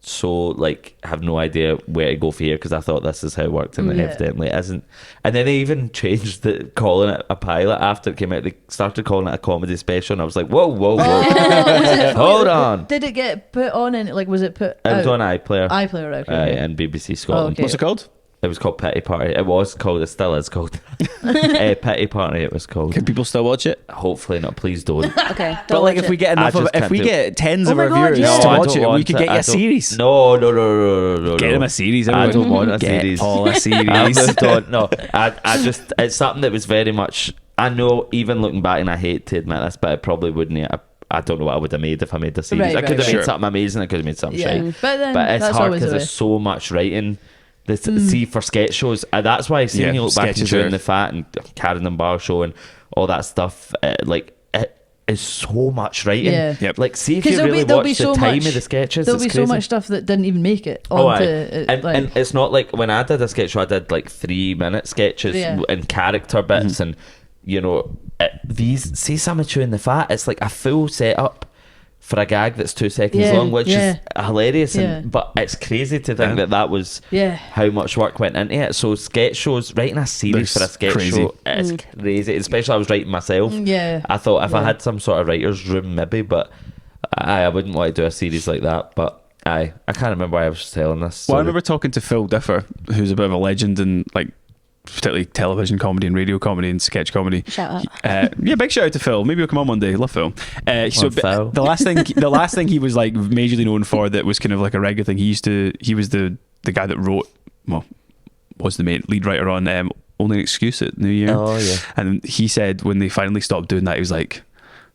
so like have no idea where to go for here because I thought this is how it worked, and it Yeah. evidently isn't. And then they even changed calling it a pilot after it came out. They started calling it a comedy special, and I was like, whoa, whoa, whoa. Oh, Hold on. Did it get put on in? Like, was it put? It was out? on iPlayer. iPlayer, okay. And BBC Scotland. Okay. What's it called? It was called Pity Party. It was called. It still is called. Pity Party. It was called. Can people still watch it? Hopefully not. Please don't. Okay. But don't like, watch if we it. get I enough of just it, if can't we do get tens Oh of my our God, viewers yeah. to I watch don't it, we want could it. get you I a don't- series. No. Get him a series. I Everyone. don't want a Get series. Paul a I series. moved on. No, I just it's something that was very much. I know, even looking back, and I hate to admit this, but it probably wouldn't. I don't know what I would have made if I made the series. Right, I could have right, made sure. something amazing. I could have made something Yeah. shite. But then But it's that's hard always because the way. there's so much writing. See for sketch shows. That's why I see Yeah, you look back and sketches Chewing are- the Fat and Karen and Bar Show and all that stuff. Like it is so much writing. Yeah. Yep. Like see if 'Cause you there'll really be- there'll watch be the so time much- of the sketches. There'll it's be so crazy. much stuff that didn't even make it Oh, onto aye. And it's not like when I did a sketch show, I did like 3-minute sketches Yeah. and character bits, and you know, these see some of Chewing the Fat. It's like a full setup for a gag that's 2 seconds Yeah, long, which yeah. is hilarious. Yeah. But it's crazy to think Yeah. that was Yeah. how much work went into it. So sketch shows, writing a series That's for a sketch crazy. show is crazy. Especially I was writing myself. Yeah. I thought if I Yeah. had some sort of writer's room, maybe, but I wouldn't want to do a series like that. But I can't remember why I was telling this. Well, I so- remember talking to Phil Differ, who's a bit of a legend in like particularly television comedy and radio comedy and sketch comedy. Shout out. Yeah, big shout out to Phil. Maybe he'll come on one day. Love Phil. So Phil. the last thing he was like majorly known for that was kind of like a regular thing. He was the guy that wrote, well, was the main lead writer on Only an Excuse at New Year. Oh yeah. And he said when they finally stopped doing that, he was like,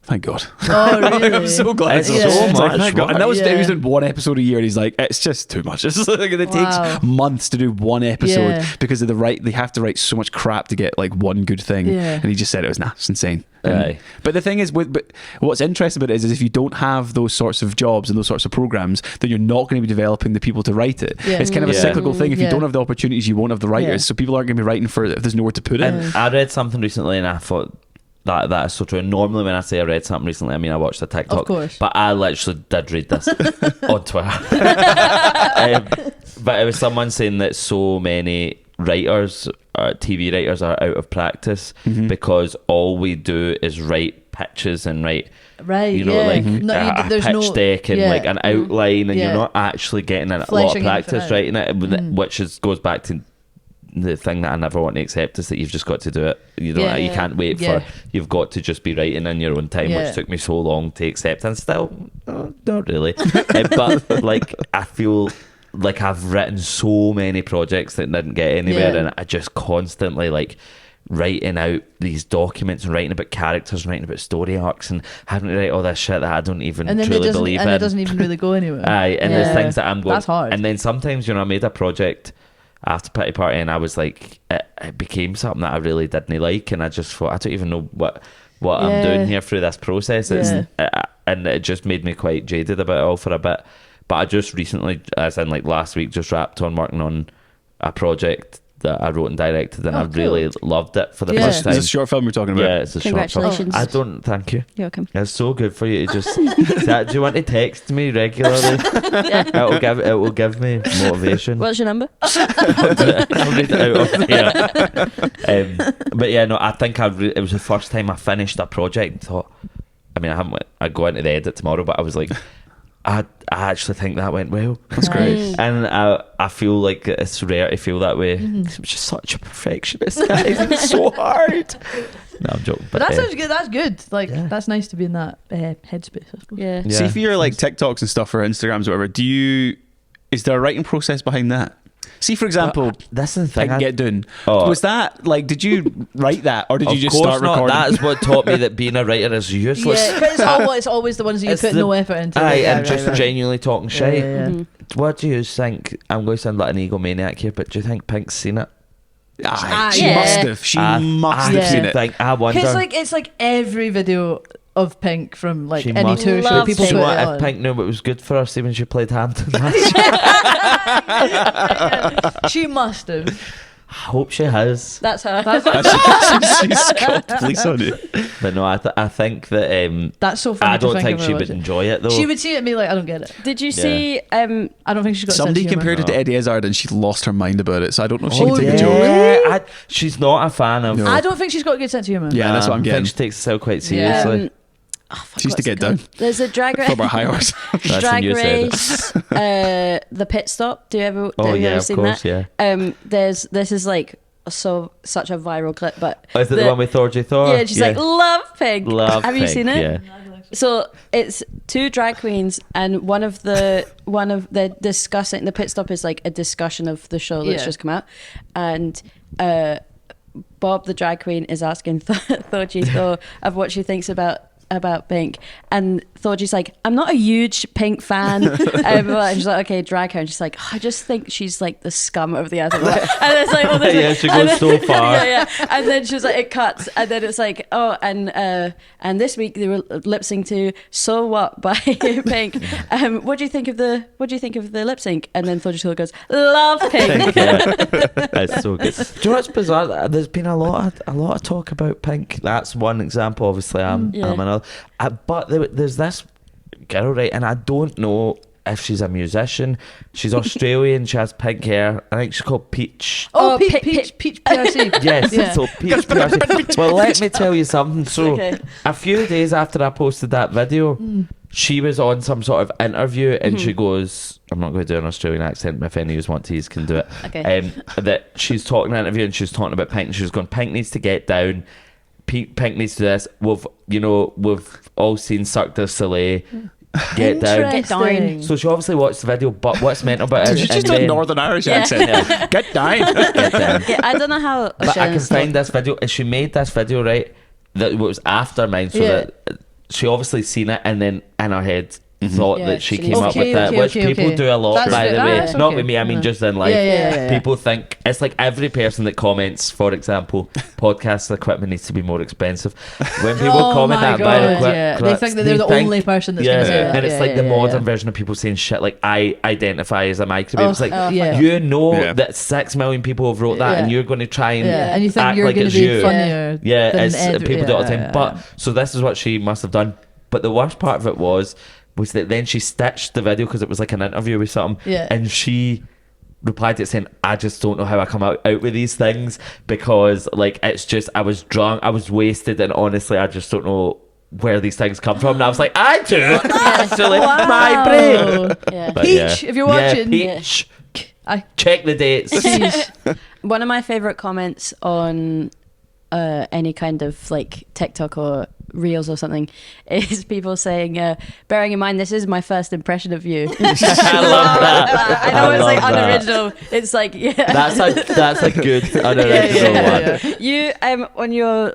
Thank God. Oh, really? I'm so glad. It's it's so it's much thank God. And that was work. he was Yeah. in one episode a year, and he's like, it's just too much. It's like, it Wow. takes months to do one episode Yeah. because of they have to write so much crap to get like one good thing. Yeah. And he just said it was it's insane. Aye. But the thing is, but what's interesting about it is if you don't have those sorts of jobs and those sorts of programs, then you're not going to be developing the people to write it. Yeah. It's kind of a Yeah. cyclical thing. If you Yeah. don't have the opportunities, you won't have the writers. Yeah. So people aren't going to be writing for it if there's nowhere to put it. And I read something recently, and I thought that is so true. Normally, when I say I read something recently, I mean I watched a TikTok. Of course. But I literally did read this on Twitter. But it was someone saying that so many writers, TV writers, are out of practice because all we do is write pitches and write. Right, You know, yeah. like No, a there's pitch no- deck and yeah. like an outline, and Yeah. you're not actually getting a lot Fleshing of practice anything writing it, which goes back to the thing that I never want to accept is that you've just got to do it. You don't. Yeah. You can't wait Yeah. for. You've got to just be writing in your own time, Yeah. which took me so long to accept, and still, not really. But like, I feel like I've written so many projects that didn't get anywhere, Yeah. and I just constantly like writing out these documents and writing about characters and writing about story arcs and having to write all this shit that I don't even And then truly it doesn't, believe and in. it doesn't even really go anywhere. Aye, and there's things that I'm going. That's hard. And then sometimes, I made a project after Pity Party, and I was like, it became something that I really didn't like, and I just thought, I don't even know what I'm Yeah. doing here through this process. It's, Yeah. and it just made me quite jaded about it all for a bit. But I just recently, as in like last week, just wrapped on working on a project that I wrote and directed, and Oh, I really loved it for the Yeah. first Is time. this a short film we're talking about? Yeah, it's a short film. Congratulations. I don't, thank you. You're welcome. It's so good for you to just. Do you want to text me regularly? It will give me motivation. What's your number? I'll read it out of here. But yeah, no, I think it was the first time I finished a project and thought, I mean, I go into the edit tomorrow, but I was like, I actually think that went well. That's great. Nice. And I feel like it's rare to feel that way. Mm-hmm. I'm just such a perfectionist, guys. It's so hard. No, I'm joking. But that sounds good. That's good. Like, that's nice to be in that headspace, I suppose. Yeah. Yeah. See, for your like TikToks and stuff or Instagrams or whatever, is there a writing process behind that? See, for example, This is the thing. Pink Get Down. Oh. Was that like? Did you write that, or did you Of just course start not. recording? That's what taught me that being a writer is useless. Yeah, 'cause it's always the ones that you It's put the- no effort into. Aye, Yeah, and just right. genuinely talking Yeah, shit. yeah, yeah. What do you think? I'm going to sound like an egomaniac here, but do you think Pink's seen it? Aye, she Yeah. must have. She must I have Yeah. seen it. think, I wonder. Because like it's like every video of Pink from like She any must- tour show Love people See put what it if on. Pink knew what was good for her, see when she played Hampton last year? She must have. I hope she has. That's her. She's called the police on it. But no, I think that That's so funny. I don't to think of her she would watching. enjoy it though. She would see it and be like, I don't get it. Did you see? I don't think she's got. Somebody a sense of compared humour. it to Eddie Izzard, and she lost her mind about it. So I don't know if she Oh, can take yeah. a joke. Yeah, she's not a fan of. No. I don't think she's got a good sense of humour. Yeah, that's what I'm I getting. think she takes herself quite Yeah. seriously. She used to get down. There's a drag race. From our high horse. That's Drag when you said it. race. The pit stop. Do you ever? Oh have you yeah, ever of seen course, that? yeah. This is like such a viral clip, but Oh, is it the one with Thorgy Thor? yeah, she's like love Pink. Love Have you Pink, seen it? Yeah. So it's two drag queens, and one of the discussing the pit stop is like a discussion of the show that's Yeah. just come out, and Bob the drag queen is asking Thorgy Thor of what she thinks about Pink, and Thorgy's like, I'm not a huge Pink fan, and she's like, okay, drag her, and she's like, I just think she's like the scum of the earth, and it's like, oh, there's Yeah, like- she and goes then- so far. yeah, and then she was like, it cuts, and then it's like, oh, and this week they were lip sync to "So What" by Pink. What do you think of the lip sync? And then Thorgy Thor goes, love Pink. Yeah. That's so good. Do you know what's bizarre? There's been a lot of talk about Pink. That's one example. Obviously, I'm another. But there's this girl, right? And I don't know if she's a musician. She's Australian. She has pink hair. I think she's called Peach. Oh, Oh, Peach PRC. Yes, Yeah. so Peach PRC. Well, let me tell you something. So, Okay. a few days after I posted that video, she was on some sort of interview, and she goes, "I'm not going to do an Australian accent, but if any of you want to, you can do it." Okay. That she's talking in an interview, and she's talking about Pink, and she was going, "Pink needs to get down. Pink needs to do this. We've all seen Cirque du Soleil. Get down." Get down. Interesting. So she obviously watched the video, but what's meant about it? She's just and a then- Northern Irish Yeah. accent. Get down. Get down. Yeah, I don't know how. But I can find this video. She made this video, right? That was after mine, so Yeah. that she obviously seen it and then in her head thought Yeah, that she she came needs up to- with that, Okay, which okay, people okay. do a lot, That's by fair. the Ah, way. that's Not okay. with me, I mean No. just in life. Yeah. People think it's like every person that comments, for example, podcast equipment needs to be more expensive. When people Oh comment my that about God, equipment, yeah. They think that they're the only person that's yeah, gonna say that. and it's Yeah, like the yeah, modern yeah. version of people saying shit like I identify as a microwave. It's like yeah. you know Yeah. that 6 million people have wrote that, Yeah. and you're going to try and Yeah, and you think act you're like going it's to be you. funnier. Yeah, than it's Ed. people do it all the time. Yeah, But yeah. so this is what she must have done. But the worst part of it was that then she stitched the video because it was like an interview with something, Yeah. and she replied to it saying, I just don't know how I come out with these things because like it's just I was drunk, I was wasted, and honestly I just don't know where these things come from. And I was like, I do actually my brain. Yeah. But Peach, if you're watching. yeah, Peach. I- Check the dates. Jeez. One of my favorite comments on any kind of like TikTok or reels or something is people saying, bearing in mind this is my first impression of you. I love that. I know it's like love that. unoriginal. It's like, yeah. That's a good unoriginal one. You on your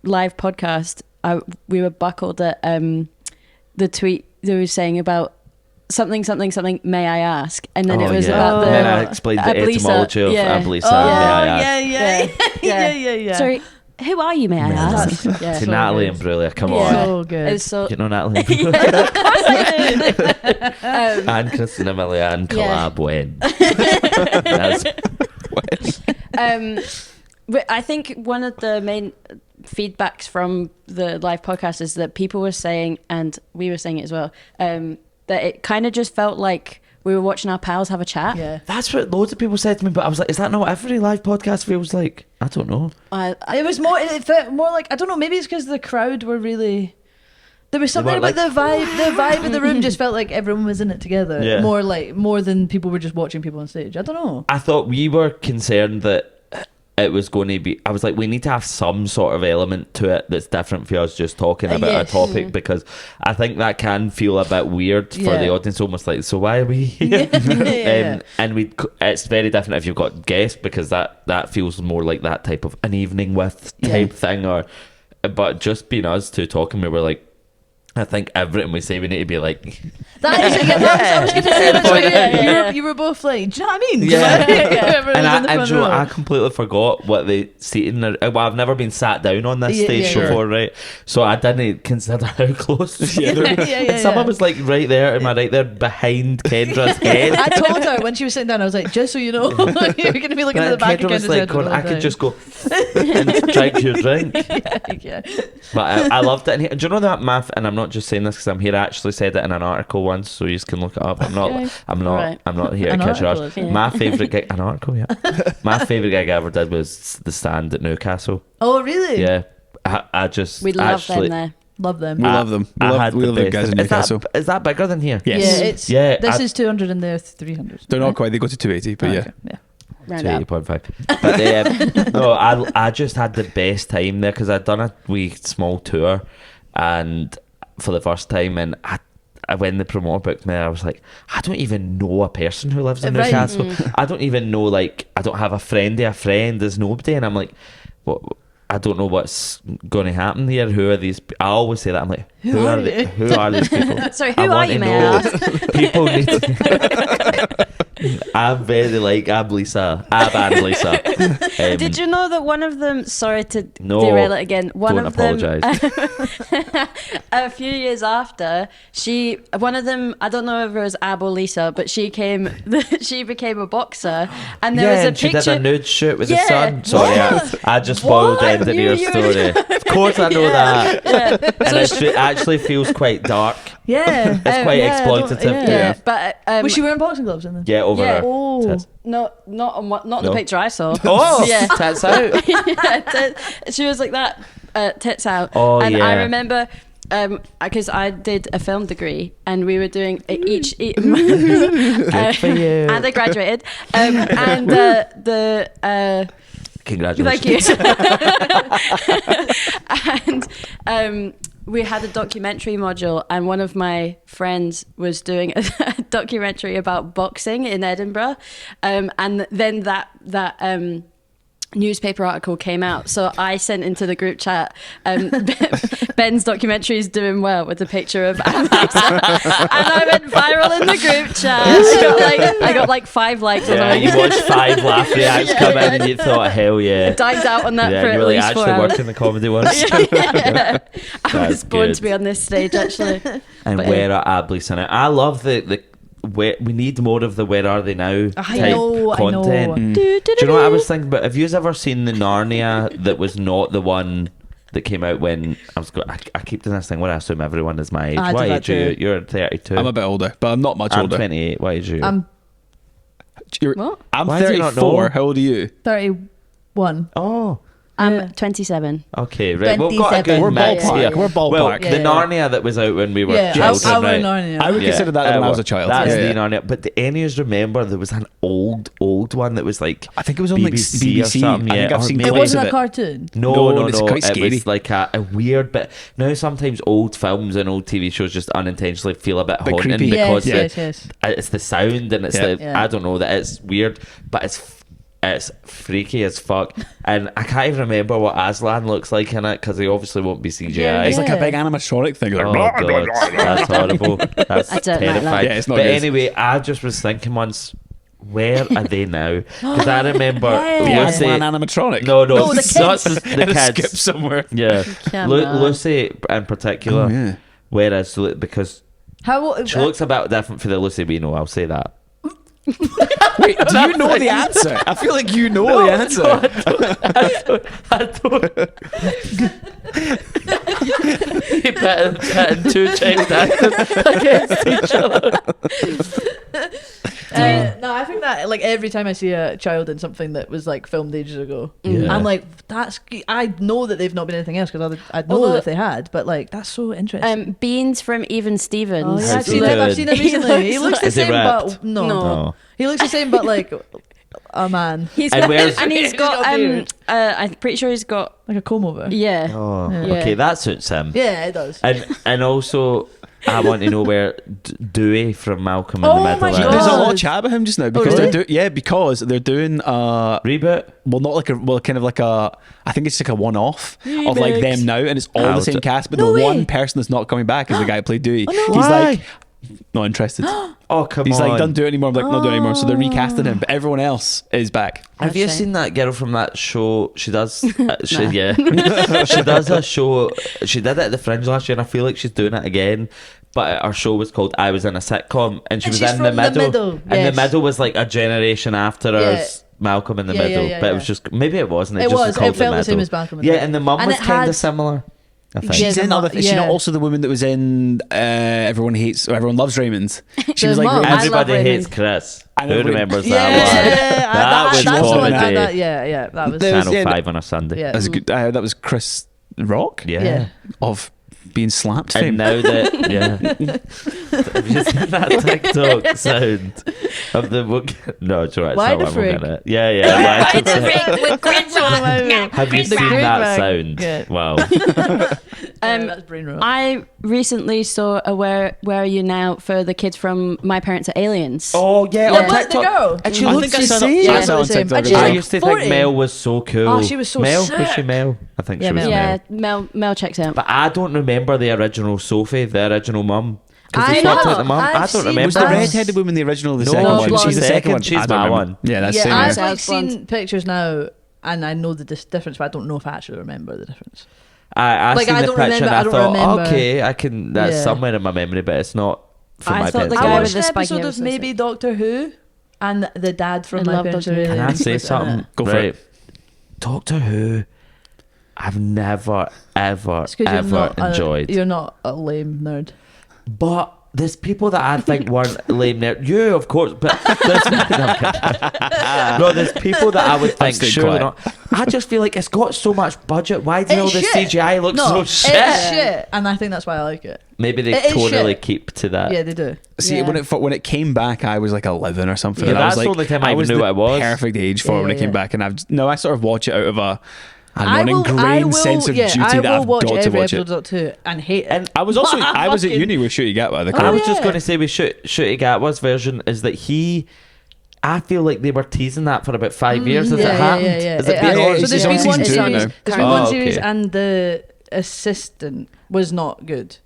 live podcast, we were buckled at the tweet that was saying about something. May I ask? And then it was about the. And then I explained the Ablisa, etymology of yeah. Ablisa. Oh, may I ask. yeah. Sorry, who are you? May I ask? Yeah. To So Natalie good. Imbruglia, come Yeah. on. So good. It's so. You know Natalie Yeah, Imbruglia? of course I do. And Christina Milian Yeah. collab when? That's But I think one of the main feedbacks from the live podcast is that people were saying, and we were saying it as well, that it kind of just felt like we were watching our pals have a chat. Yeah. That's what loads of people said to me, but I was like, is that not what every live podcast feels like? I don't know. It was more. It felt more like, I don't know. Maybe it's because the crowd were really. There was something weren't about the vibe. The vibe in the room just felt like everyone was in it together. Yeah. More than people were just watching people on stage. I don't know. I thought we were concerned that it was going to be. I was like, we need to have some sort of element to it that's different for us just talking about Yes. a topic because I think that can feel a bit weird for Yeah. the audience. Almost like, so why are we here? Yeah. And it's very different if you've got guests because that feels more like that type of an evening with type thing. But just being us two talking, we were like, I think everything we say we need to be like. That is, I was going to say that's what you were both like. Do you know what I mean? And Everyone was in the I front Joe, row. I completely forgot what the seating. Well, I've never been sat down on this Yeah, stage yeah, yeah. before, right? So I didn't consider how close. Yeah, Someone was like right there, am I right there behind Kendra's head? I told her when she was sitting down, I was like, just so you know, you're going to be looking at the back Kendra of was Kendra's like, head. going, all the I could time." just go and drink your drink. yeah. But I loved it. And do you know that math? And I'm not just saying this because I'm here. I actually said it in an article once, so you can look it up. I'm not here An to catch your article, arse. is it? My favourite gig, an article, yeah. My favourite gig I ever did was the Stand at Newcastle. Oh, really? Yeah, I just We love actually, them there. Love them. We love them. We I had love the the guys best. in Newcastle. Is that bigger than here? Yes. Yeah, it's Yeah, This I- is 200 and they're 300. They're not quite. They go to 280, but Oh, yeah. okay, yeah. Round up. 80.5. But no, I just had the best time there because I'd done a wee small tour, and for the first time, and when the promoter booked me, I was like, I don't even know a person who lives in Right. Newcastle. I don't even know, like, I don't have a friend of a friend. There's nobody, and I'm like, what? I don't know what's going to happen here. Who are these? I always say that. I'm like, who are they? Who are these people? Sorry, who I are want you, to may I know. ask? People need to. I'm very like, I'm Lisa. I'm Lisa. Did you know that one of them? Sorry to No, derail it again. One don't of them, apologise. a few years after, one of them, I don't know if it was Ab or Lisa, but she became a boxer, and there was a and she picture. did a nude shoot with Yeah. the sun. Sorry, I just spoiled the end of your story. Of course I know that. Yeah. And it actually feels quite dark. Yeah. It's quite yeah, I don't- exploitative. Yeah, but Was she wearing boxing gloves in them? Yeah, over Yeah. her Oh. tits. not No. the picture I saw. Oh, Yeah. tits out. Yeah, she was like that, tits out. Oh, and yeah. I remember because I did a film degree and we were doing Good for you. and I graduated and the Congratulations. thank you. And we had a documentary module, and one of my friends was doing a documentary about boxing in Edinburgh, and then newspaper article came out, so I sent into the group chat, Ben's documentary is doing well, with a picture of Annalise, and I went viral in the group chat. I got like 5 likes. Yeah, on you watched 5 laugh reacts come in and you thought, hell yeah. Died out on that Yeah, for you at were like, least 4 actually hours. working the comedy ones. I was That's born good. to be on this stage, actually. And But, where are Ableys in it? I love the where we need more of the where are they now I type know, I know. content. Do you know what I was thinking? But have you ever seen the Narnia that was not the one that came out when I keep doing this thing where I assume everyone is my age. I do What that age are you? too. You're 32. I'm a bit older, but I'm not much I'm older. 28. What age are you? What? I'm Why do you not 34. know? How old are you? 31. oh. I'm Yeah. 27. Okay, right. We've got a 27. good We're mix ballpark. here. We're ballpark. Well, Yeah, the yeah. Narnia that was out when we were Yeah, children, I would right? Narnia. I would consider that when I was a child. That's Yeah, the yeah. Narnia. But do any of us remember there was an old one that was like I think it was on like BBC or BBC. something? I think Yeah, I've or seen maybe- It clips wasn't of a it. cartoon. No, it's quite It scary. was like a weird bit. Now sometimes old films and old TV shows just unintentionally feel a bit Bit haunting creepy. because Yes. it's the sound and it's Yeah. the Yeah. I don't know, that it's weird, but it's freaky as fuck. And I can't even remember what Aslan looks like in it because he obviously won't be CGI. Yeah, It's like a Yeah. big animatronic thing. Like, Oh blah, god, blah, blah, blah. that's horrible. That's I don't like terrifying. that. Yeah, it's not but good. anyway, I just was thinking once, where are they now? Because I remember Yeah. Lucy. Aslan animatronic. No, Oh, the it's not kids. the And it kids. skips somewhere. Yeah, Come on. Lucy in particular. Oh, yeah. Whereas because How? she looks a bit different for the Lucy we know, I'll say that. Wait, do you know the answer? I feel like you know the answer. I don't. Pitting 2 child actors against each other. No, I think that like every time I see a child in something that was like filmed ages ago, Yeah. I'm like, I know that they've not been anything else because I'd know Although- if they had, but like that's so interesting. Beans from Even Stevens. Oh, yeah, How's he doing? I've seen him He recently. He looks looks the Is he same, ripped? but no. No. He looks the same, but like a man, He's And got, where's- and he's He's got, got a beard. I'm pretty sure he's got, like a comb over. yeah. Oh, Yeah. okay, that suits him. Yeah, it does. And also, I want to know where Dewey from Malcolm in Oh the my Middle is. God. There's a lot of chat about him just now because really? because they're doing Reboot. well, not like kind of like a. I think it's like a one-off of like them now, and it's all the same cast. But No the way. one person that's not coming back is the guy who played Dewey. no. He's Why? like not interested. Oh, come He's on. like, don't do it anymore. I'm like, not do it anymore. So they're recasting him, but everyone else is back. Have you That's seen that girl from that show? She does. She, Nah. yeah, she does a show. She did it at the Fringe last year, and I feel like she's doing it again. But her show was called "I Was in a Sitcom," and she And was she's in the from the middle. middle, And the yes. middle was like a generation after Yeah. us. Malcolm in the Yeah, yeah, middle, yeah, but it yeah. was just maybe it wasn't. It just was. called It felt the same middle. as Malcolm in the Yeah, Middle. and the mum And was it kind had- of similar. I think. Yeah, She's the in mo- other. She's yeah. not also the woman that was in Everyone loves Raymond. She The was like mum. Raymond. I love Everybody Raymond. hates Chris. I know Who Raymond. remembers Yeah, that one? That was that's the one, comedy. yeah, that was. There was- Channel yeah, 5 on a Sunday. Yeah. That was good. That was Chris Rock Yeah. Yeah. of being slapped. And fame. now that, yeah. Have you seen that TikTok sound of the book? No, it's alright. Why It's not the what I'm frig? gonna. Yeah. Why the frig? with grandma. Have you The seen Great that Bang. sound? Yeah. Wow. That's brain rot. I recently saw a Where Are You Now for the kids from My Parents Are Aliens. Oh yeah, Yeah, on but the TikTok. girl. And she I looks think I the saw same. that. Yeah, I it's saw the on same. TikTok And as she's I well. like used to 40. think Mel was so cool. Oh, she was so Mel? sick. Was she Mel? I think she Yeah, was Mel. yeah, Mel. Mel checks out. But I don't remember the original Sophie, the original mum. Because they I swapped know. out the mum. I've I don't seen remember. Was the that. redheaded woman the original? The No, second one. blonde. She's the second one. She's I don't my remember. one. Yeah, that's Yeah, same. I've Yeah. like Blonde. seen pictures now, and I know the difference, but I don't know if I actually remember the difference. I Like, seen I the don't picture remember- and I I don't thought, remember. okay, I can. That's Yeah. somewhere in my memory, but it's not from I my thought the parents. guy I with watched the an spiky episode hair of was so maybe sick. Doctor Who, and the dad from I My love Parents Are Doctor Who. Can I Aliens say was in something? it. Go for Right. it. Doctor Who, I've never, ever, It's 'cause ever enjoyed. You're not a lame nerd. But there's people that I think weren't lame there. You, of course, but there's, no, I'm kidding. No, there's people that I would think staying surely quiet. not. I just feel like it's got so much budget. Why does all It's the shit. CGI look No, so it's shit? shit, and I think that's why I like it. Maybe they It is totally shit. keep to that. Yeah, they do. See, Yeah. when it came back, I was like 11 or something. Yeah, and I was that's like, the only time I even was knew the what it was. perfect age for it when Yeah, it came yeah. back, and I sort of watch it out of a I an will- ingrained sense of yeah, duty I that will I've watch got to every watch it. episode of Doctor Who and hate it. And I was also I was at Fucking- uni with Shooty Gatwa. The Oh, I was yeah. just going to say, with Shooty Gatwa's version is that he I feel like they were teasing that for about 5 years. Has it yeah, happened? yeah, yeah. Has it It been has. on? So there's It's been on one season 2 series. now. There's been Oh, one okay. series, and the assistant was not good.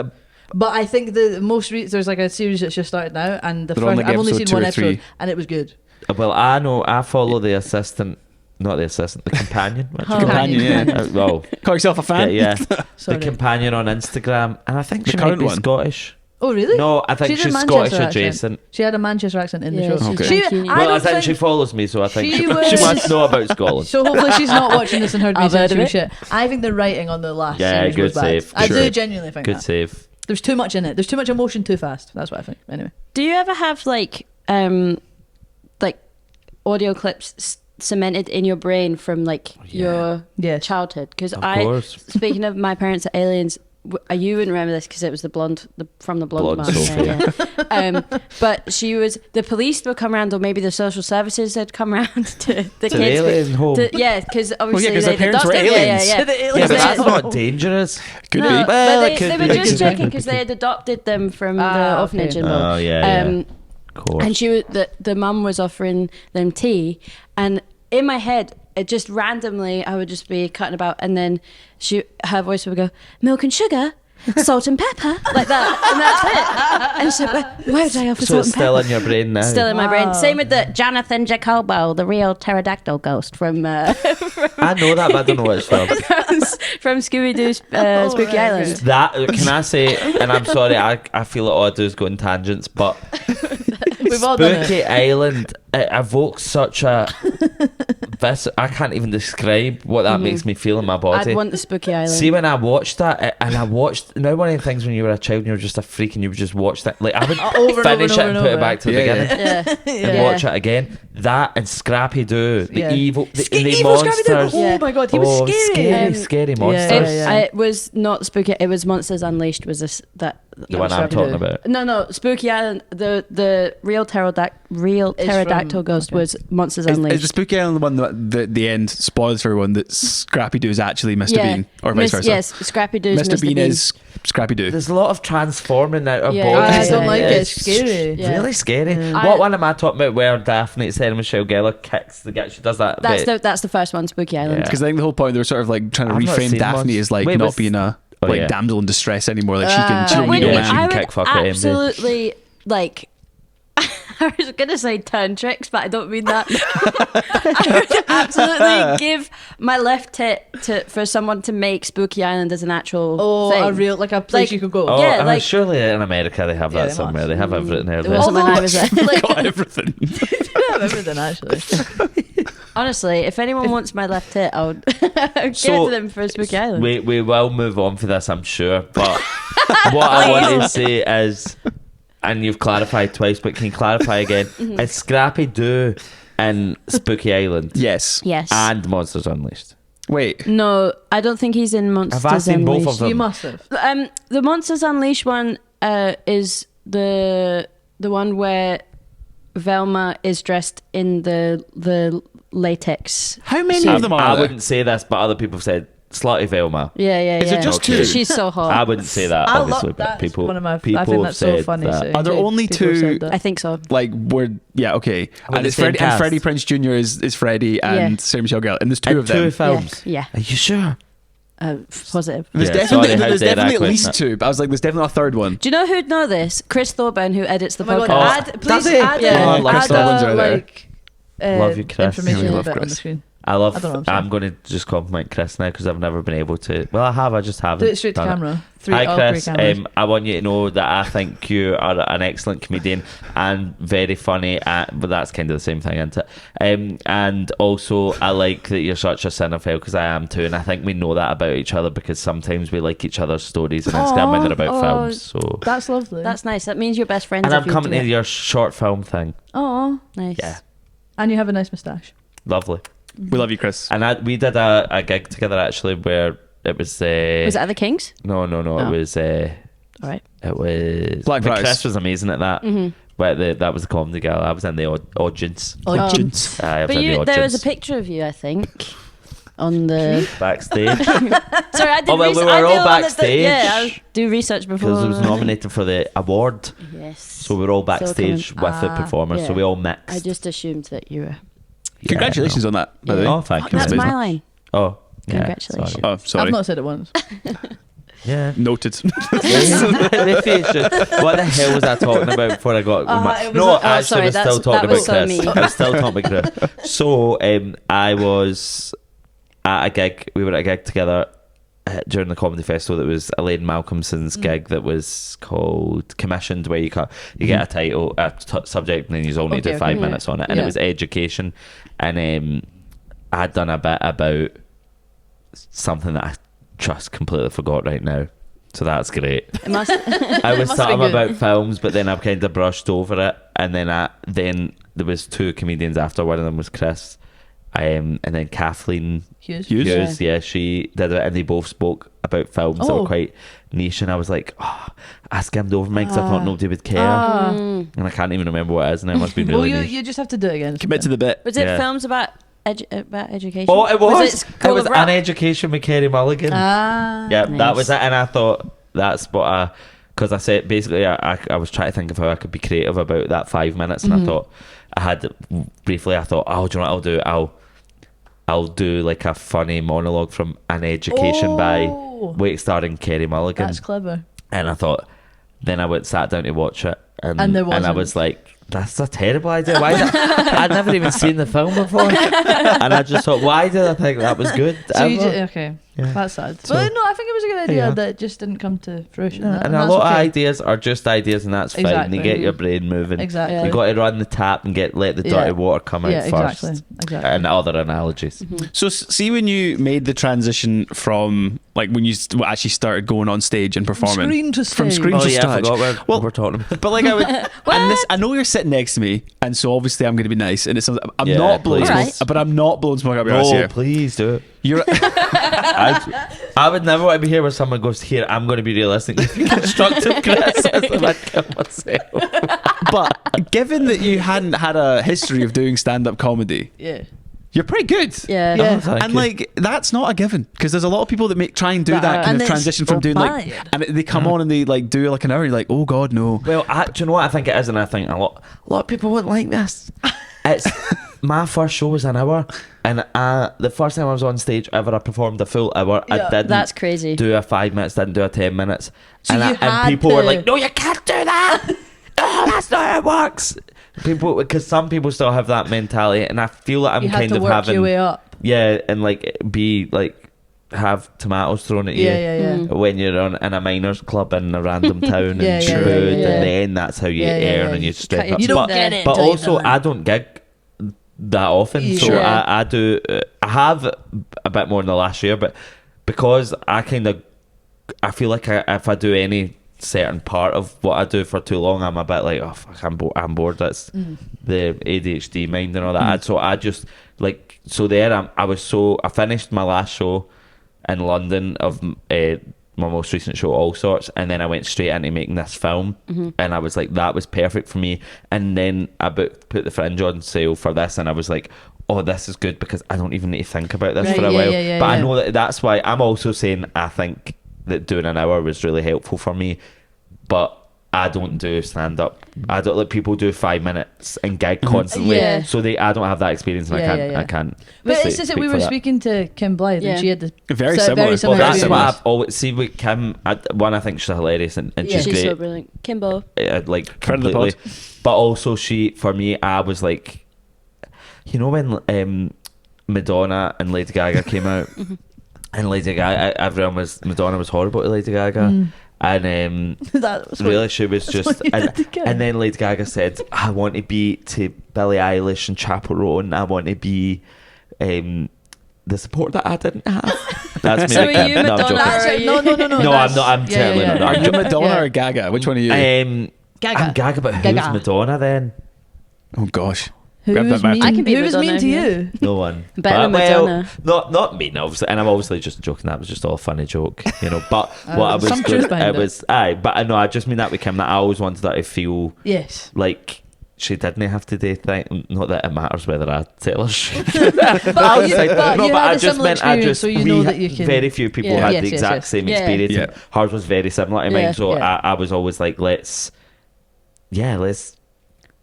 But I think the most there's like a series that's just started now, and the They're on, first like, I've only episode seen 2 one or episode, 3. and it was good. Well, I know. I follow the assistant, not the assistant, the companion. What do you call it? Companion, yeah. Well, Call yourself a fan? yeah. Sorry. The companion on Instagram, and I think The she might current be one? Scottish. Oh really? No, I think She did she's Manchester Scottish accent. adjacent. She had a Manchester accent in the Yeah, show. Okay. She, Keen. I Well, don't as in think she follows me, so I think she she was- must know about Scotland. So hopefully she's not watching this and heard me I've say heard she of was it. shit. I think the writing on the last Yeah, series good was bad. save. I Sure. do genuinely think Good that. save. There's too much in it. There's too much emotion too fast. That's what I think. Anyway. Do you ever have like audio clips cemented in your brain from like your Yes. childhood? Because Of I, course. speaking of my parents are aliens, you wouldn't remember this because it was the blonde Blonde mum. Sophie. Yeah. But she was, the police would come around, or maybe the social services had come around to the To the kids. alien home. Yeah, because obviously 'cause their they parents were adopted- aliens. Yeah, yeah, The yeah. aliens Yeah, but Yeah, that's but- not dangerous. Could No, be. Well, but it they could were be. just Could be. checking because they had adopted them from the Ah, orphanage okay. and all. Oh, yeah, Um, yeah. Of course. And she was, the mum was offering them tea, and in my head, it just randomly, I would just be cutting about, and then her voice would go, "Milk and sugar, salt and pepper," like that, and that's it. And so, why would I offer So salt it's and still pepper? in your brain now. Still in my brain. Wow. Same with the Jonathan Jacobo, the real pterodactyl ghost from I know that, but I don't know what it's from. from Scooby Doo's Spooky right, Island. okay. That can I say? And I'm sorry, I feel it all I do is go in tangents, but We've all done it. Spooky Island it evokes such a I can't even describe what that makes me feel in my body. I'd want the Spooky Island. See, when I watched that, and I watched, now one of the things when you were a child and you were just a freak and you would just watch that, like I would Over and finish over it and and put over. it back to the Yeah, beginning yeah. and Yeah. watch it again. That and Scrappy Doo, the Yeah. evil, the Evil monsters. Scrappy-Doo. Oh Yeah. my god, he was Oh, scary. scary Yeah, monsters. yeah. It was not Spooky. It was Monsters Unleashed. Was this that? The one I'm Scrappy-Doo. talking about. No, Spooky Island. The real pterodactyl from- ghost okay. was Monsters Is Unleashed. the Spooky Island the one that the end spoilers for everyone that Scrappy Doo is actually Mr. Bean or vice versa? Yes, Scrappy Doo's Mr. Bean is Scrappy Doo. There's a lot of transforming out of Yeah. bodies. I don't Yeah, like yeah. it. It's scary. Yeah. Really scary. Yeah. What one am I talking about where Daphne, Sarah Michelle Gellar kicks the guy? She does that bit. That's the first one, Spooky Island. Yeah. Because I think the whole point they were sort of like trying to I've not reframe seen Daphne much. as like Wait, not was- being a Oh, like yeah. damsel in distress anymore. Like she can But lead when a you- man. she can I would kick fuck at AMD. absolutely like. I was gonna say turn tricks, but I don't mean that. I would absolutely give my left tit for someone to make Spooky Island as an actual Oh, thing. a real like a place Like- you could go. Oh, Yeah, and like- surely in America they have Yeah, that they somewhere. must. They have everything there. There wasn't when I was there. Got everything. Yeah, everything actually. Honestly, if anyone wants my left tit, I would give it to them for Spooky Island. We will move on for this, I'm sure. But what I want to say is, and you've clarified twice, but can you clarify again? Mm-hmm. It's Scrappy Doo and Spooky Island. Yes. Yes. And Monsters Unleashed. Wait. No, I don't think he's in Monsters Have I seen both Unleashed. of them? You must have. The Monsters Unleashed one is the one where Velma is dressed in the latex. How many suit. of them are I there? wouldn't say this, but other people have said Slutty Velma. Yeah, yeah, Is it yeah. just Okay. two? She's so hot. I wouldn't say that, I obviously, love but that. people, One of my. people I think have that's so said funny. that. so Are there only people have two- said that. I think so. Like we're okay, With and the it's same Freddie and cast. Freddie Prinze Jr. is Freddie and Yeah. Sarah Michelle Gellar, and there's two And of them. two films. Yeah, Are you sure? positive. There's Yeah, definitely, sorry, how there's dare I definitely at question least that? two. But I was like, there's definitely a third one. Do you know who'd know this? Chris Thorburn, who edits the Oh my podcast. god! Oh, Add, does please he? add, Yeah. Oh, I love add Star Wars right there. like Love you, Chris. information Yeah, we a love bit on Chris. the screen. I love. I don't know what I'm I'm going to just compliment Chris now because I've never been able to. Well, I have. I just haven't. Do it straight to done it. camera. Hi, all Chris. three cameras. I want you to know that I think you are an excellent comedian and very funny. But that's kind of the same thing, isn't it? And also, I like that you're such a cinephile because I am too. And I think we know that about each other because sometimes we like each other's stories on Instagram when they're about Aw, films. So, That's lovely. That's nice. That means you're best friends. and if I'm you coming do to it. your short film thing. oh, Nice. Yeah, and you have a nice moustache. lovely. We love you, Chris. And we did a gig together actually where it was. Was it at the Kings? No. It Oh. was. All right. It was Blackfriars. Chris was amazing at that. Mm-hmm. But that was the comedy girl. I was in the audience. Audience. I was But in the there was a audience. picture of you, I think. on the. backstage Sorry, I did. Oh, well, we were I all did on the- backstage. Yeah, I do research before. because it was nominated for the award. Yes. So we were all backstage coming- with the performers. So yeah. we all mixed. I just assumed that you were. Yeah, Congratulations on that, by the way. Oh, thank you. That's amazing. my line. Oh, yeah, Congratulations. sorry. Oh, sorry. I've not said it once. Yeah. Noted. The face, what the hell was I talking about before I got? it was no, a- actually, sorry, I was still that talking was about so Chris. me. I was still talking about Chris. So, I was at a gig. We were at a gig together during the comedy festival. That was Elaine Malcolmson's gig. That was called Commissioned, where you get a title, subject, and then you only do Okay, 5 okay. minutes on it. And Yeah. it was education. And I'd done a bit about something that I just completely forgot right now. So that's great. It must. I was must talking be good. about films, but then I've kind of brushed over it, and then there was two comedians after. One of them was Chris, and then Kathleen Hughes. Hughes. Yeah, she did it, and they both spoke about films that Oh. were quite niche. And I was like, I skimmed over mine because I thought nobody would care, Ah. and I can't even remember what it is, and it must be Well, really you, niche. you just have to do it again. Commit to the bit. Was it Yeah. films about education? Oh, it was. It School was of Rock? An Education with Kerry Mulligan. Ah. Yeah, that Nice. was it. And I thought that's what because I said basically I was trying to think of how I could be creative about that 5 minutes, and I thought I thought, oh, do you know what I'll do? I'll do like a funny monologue from An Education by starring Kerry Mulligan. That's clever. And I thought, then I sat down to watch it, and there I wasn't. was like, that's a terrible idea. Why? I'd never even seen the film before, and I just thought, why did I think that was good? So you ever? okay. Yeah. That's sad. So- Well, no, I think it was a good idea Yeah. that just didn't come to fruition. Yeah, and a that's lot of okay. ideas are just ideas, and that's fine. Exactly. They get your brain moving. Exactly. Yeah. You got to run the tap and let the dirty Yeah. water come out Yeah, first. exactly. And other analogies. So, see when you made the transition from like when you actually started going on stage and performing Screen to from stage. screen Oh to yeah, I stage. forgot what Well, we're talking about. But like I would, and this, I know you're sitting next to me, and so obviously I'm going to be nice, and I'm Yeah, not blowing please. smoke, but I'm not blowing smoke up your ass Oh, here. please do it. You're I would never want to be here where someone goes, here, I'm going to be realistic. Constructive criticism. I'd kill myself. but given that you hadn't had a history of doing stand-up comedy, Yeah. you're pretty good. Yeah. Yeah. Oh, thank And you. like that's not a given because there's a lot of people that try and do That that are- kind and of it's transition from so doing like, bad. and they come on and they like do like an hour. You're like, oh god, no. Well, do you know what I think it is? And I think a lot of people wouldn't like this. It's my first show was an hour, and the first time I was on stage ever, I performed a full hour. I Yeah, didn't That's crazy. do a 5 minutes, didn't do a 10 minutes. So and, you and had people were to- like, no, you can't do that. No, that's not how it works. People, because some people still have that mentality, and I feel like I'm You had kind to of work having, your way up. yeah, and like be like have tomatoes thrown at you. Yeah. When you're in a miners club in a random town and Yeah, yeah, food, yeah. and then that's how you Yeah, yeah, earn yeah. and you step Cut up. your You don't but, get it but until you've also done it. I don't gig that often, so Sure. I do. I have a bit more in the last year, but because I I feel like if I do any certain part of what I do for too long, I'm a bit like, oh fuck, I'm bored. That's the ADHD mind and all that. So I just like, so there I finished my last show in London of my most recent show, All Sorts, and then I went straight into making this film, and I was like, that was perfect for me. And then I put the Fringe on sale for this, and I was like, oh, this is good because I don't even need to think about this Right, for a yeah, while. yeah, but I yeah. know that's why I'm also saying I think that doing an hour was really helpful for me, but I don't do stand up. I don't let people do 5 minutes and gig constantly. Yeah. So I don't have that experience, and Yeah, I can't. But say- it's just that speak we for were that. speaking to Kim Blythe Yeah. and she had the Very so- similar. Well, similar that's what experience. I've always see with Kim. I think she's hilarious and Yeah. she's She's great. so brilliant. Kimbo. Like Friend of the completely. pod. But also for me, I was like, you know when Madonna and Lady Gaga came out, and Lady Gaga, Madonna was horrible to Lady Gaga, and That was what- really she was that's just what you did to Kim. and then Lady Gaga said, I want to be to Billie Eilish and Chaperone, I want to be the support that I didn't have. That's me. So are you No, I'm Madonna? joking. That's it. No. No, I'm that's- not. I'm certainly not. Are you Madonna Yeah. or Gaga? Which one are you? Gaga. I'm Gaga, but who's Gaga. Madonna then? oh gosh. Who Grab was that back. mean? I can be Who was Madonna, mean to yeah. you? No one. Better than Well, Madonna. not me, obviously, and I'm obviously just joking. That was just all a funny joke, you know. But what I was some good, truth behind it was, but I know I just mean that with Kim. That I always wanted her to feel Yes. like she didn't have to do thing. Not that it matters whether I tell her shit. But you, but you had a similar I experience, so you know that you can. Very few people Yeah. had Yes, the yes, exact yes. same Yeah. experience. Yeah. And hers was very similar to mine, Yeah. so Yeah. I was always like, let's keep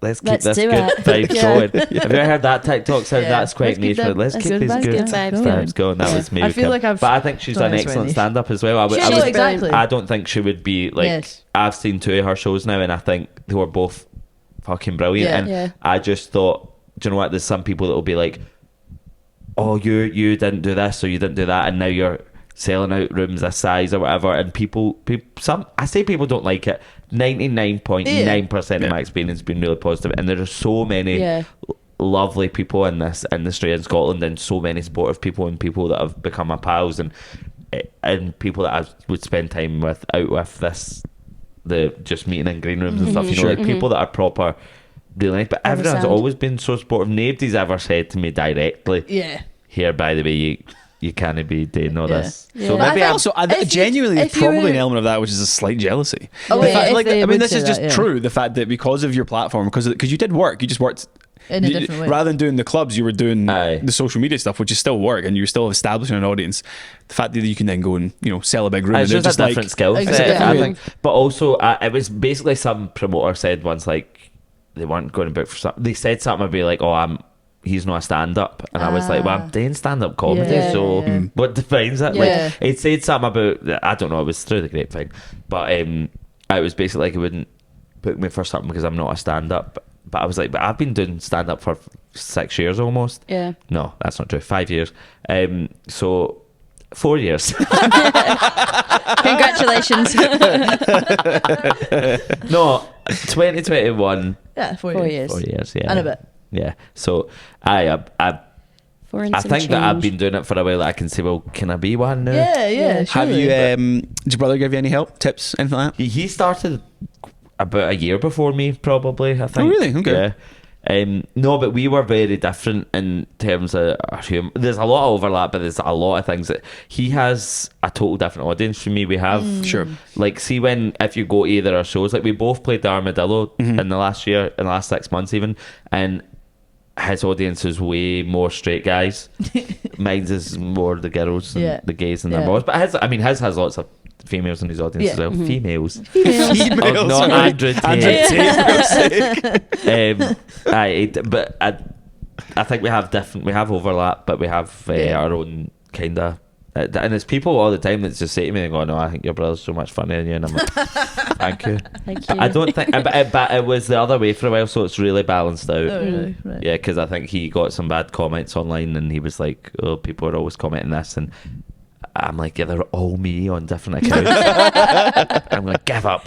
Let's this do good it. vibes Yeah. going. Have you ever heard that TikTok sound? Yeah. That's quite Let's keep niche. that- But let's let's keep keep these that good good vibes vibes going. going. That Yeah. was me. I feel like I've but I think she's done an it as excellent well. stand-up as well. She I is, was exactly. I don't think she would be like. Yes. I've seen 2 of her shows now, and I think they were both fucking brilliant. Yeah. And Yeah. I just thought, do you know what? There's some people that will be like, "Oh, you didn't do this or you didn't do that, and now you're selling out rooms this size or whatever." And people I say people don't like it. 99.9% of my experience has been really positive, and there are so many Yeah. lovely people in this industry in Scotland, and so many supportive people, and people that have become my pals, and people that I would spend time out with the just meeting in green rooms and stuff, you know, like people that are proper really nice. But everyone's sound. always been so supportive. Nobody's ever said to me directly, Yeah. "Here, by the way, you can't be doing all Yeah. this." Yeah. So But I maybe think I'm Also, If you- genuinely, if there's you probably were- an element of that which is a slight jealousy. Oh, The yeah, fact- if like, they I mean, would this say is just that, yeah. true. The fact that because of your platform, because you did work, you just worked In a different way. rather than doing the clubs, you were doing Aye. the social media stuff, which is still work, and you're still establishing an audience. The fact that you can then go and sell a big room, It's and just they're a different skill set, Exactly. I Yeah. think. But also, it was basically some promoter said once, like, they weren't going to book for something. They said something about like, "Oh, he's not a stand-up," and I was like, "Well, I'm doing stand-up comedy, Yeah, so yeah. what defines it?" Yeah. Like, it said something about, I don't know, it was through the grapevine, but it was basically like it wouldn't book me for something because I'm not a stand-up. But I was like, but I've been doing stand-up for 6 years almost. Yeah. No, that's not true. 5 years. So 4 years. Congratulations. No, 2021. Yeah, 4 4 years. years. 4 years, yeah. And a bit. Yeah. So I I think that I've been doing it for a while. That I can say, well, can I be one now? Yeah, yeah. Yeah. Have surely. you? Did your brother give you any help, tips, anything like that? He started about a year before me, probably. I think. Oh, really? Okay. Yeah. No, but we were very different in terms of our humour. There's a lot of overlap, but there's a lot of things that he has a total different audience from me. We have Sure. like, see, if you go to either our shows, like we both played the Armadillo Mm-hmm. in the last year, in the last 6 months even, and his audience is way more straight guys. Mine's is more the girls and Yeah. the gays and Yeah. the boys. But his has lots of females in his audience Yeah. as well. Females. Females. Oh, no, sorry. Andrew Tate. Andrew Tate. But I think we have overlap, but we have Yeah. our own kind of. And there's people all the time that just say to me, they go, "No, I think your brother's so much funnier than you," and I'm like, "Thank you." Thank But you. I don't think, but it was the other way for a while, so it's really balanced out. Oh, really? Right. Yeah, because I think he got some bad comments online, and he was like, "Oh, people are always commenting this," and I'm like, "Yeah, they're all me on different accounts." I'm like, give up.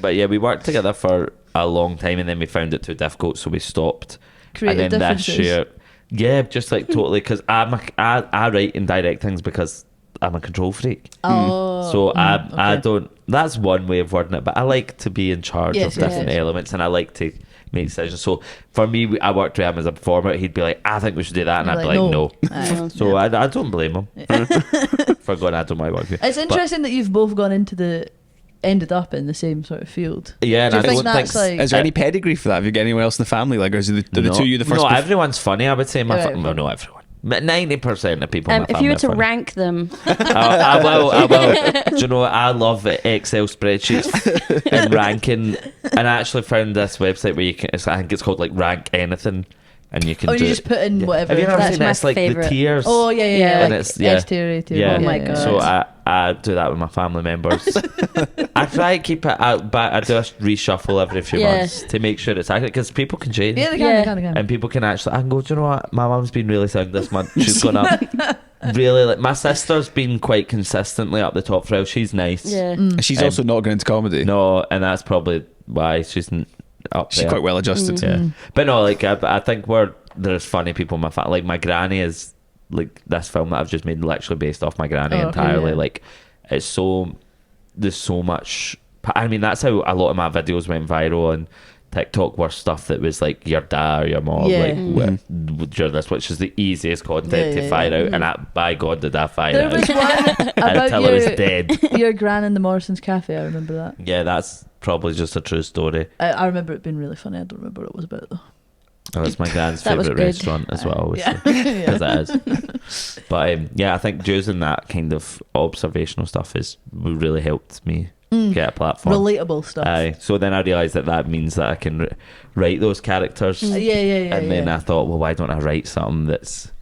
But yeah, we worked together for a long time, and then we found it too difficult, so we stopped. Creative and then this differences. year, yeah, just like totally, because I write and direct things because I'm a control freak. Oh. So I okay. don't. That's one way of wording it, but I like to be in charge Yes, of different yes. elements, and I like to make decisions. So for me, I worked with him as a performer. He'd be like, "I think we should do that," and You're I'd be like, "No." Aye. So I don't blame him for going. I don't want to work with you. It's interesting that you've both ended up in the same sort of field. Yeah, and Do you I think don't that's think. like- Is there any pedigree for that? Have you got anyone else in the family? Like, is it the two of you the first? No, everyone's funny. I would say Right. well, not everyone. But 90% of people in my If family you were are to funny. rank them, I will. Do you know what? I love Excel spreadsheets and ranking. And I actually found this website where you can, I think it's called like Rank Anything. And you can Oh, do you just put in whatever. Have you ever That's seen that? my It's like favourite. the tiers. Oh, yeah, yeah, Yeah. yeah. And Like it's- yeah. S tier, A tier. Yeah. Oh my God. So I do that with my family members. I try to keep it out, but I do a reshuffle every few Yeah. months to make sure it's accurate, because people can change. Yeah, they can, Yeah. they can, they can. And people can actually, I can go, do you know what? My mum's been really sound this month. She's gone up. Really, like, my sister's been quite consistently up the top for her. She's nice. yeah. She's also not going into comedy. No, and that's probably why she's up She's there. quite well adjusted. Yeah. But no, like, I think there's funny people in my family. Like, my granny is, like, this film that I've just made literally based off my granny Oh, okay, entirely. yeah. Like, there's so much. I mean, that's how a lot of my videos went viral on TikTok were stuff that was like your dad or your mom, Yeah. you're this, which is the easiest content Yeah, to yeah, fire yeah. out, and by God did I fire There out was one about until I was dead. your gran in the Morrison's Cafe. I remember that. Yeah, that's probably just a true story. I remember it being really funny. I don't remember what it was about though. Oh, it's my grand's That was favourite good. restaurant as well, Yeah. because it is. But yeah, I think using that kind of observational stuff really helped me get a platform. Relatable stuff. Aye. So then I realised that means that I can write those characters. Yeah. And then I thought, well, why don't I write something that's...